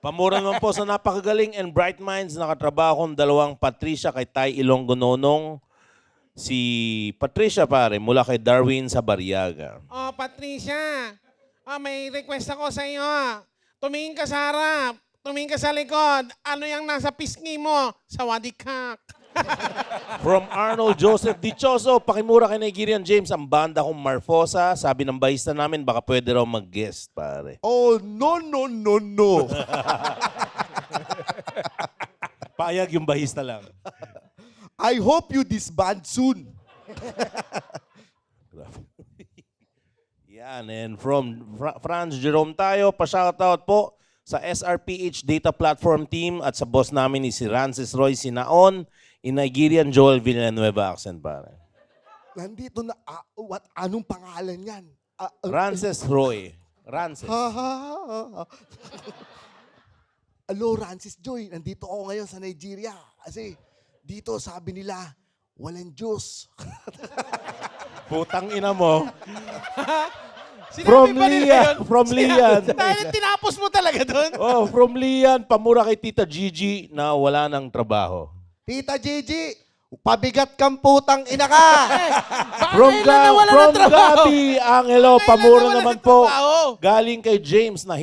Pamura naman po sa napakagaling and bright minds nakatrabaho kong dalawang Patricia kay Tay Ilonggo Nonong. Si Patricia pare mula kay Darwin sa Baryaga. Oh, Patricia. May request ako sa iyo. Tumingin ka sa harap. Tumingin ka sa likod. Ano yung nasa pisngi mo? Sawadikak. From Arnold Joseph Dichoso, pakimura kay Nigerian James ang banda kong Marfosa. Sabi ng bahista namin baka pwede raw mag-guest pare. Oh, no, no, no, no. Payag yung bahista lang. I hope you disband soon. Yan, and from Franz Jerome tayo, pa-shoutout po sa SRPH Data Platform Team at sa boss namin ni si Rances Roy Sinaon in Nigerian Joel Villanueva accent pare. Nandito na, anong pangalan yan? Rances Roy. Rances. Hello, Rances Joy. Nandito ako ngayon sa Nigeria. Kasi dito sabi nila, walang Diyos. Putang ina mo. Sinabi From ba nila Lian. yun? From Lian. Tinapos mo talaga doon? Oh, from Lian, pamura kay Tita Gigi na wala ng trabaho. Tita Gigi, pabigat kang putang ina ka! From Kailan nawala ng trabaho? Gabi Angelo, Kailan pamura nawala naman ng po. trabaho? Galing kay James na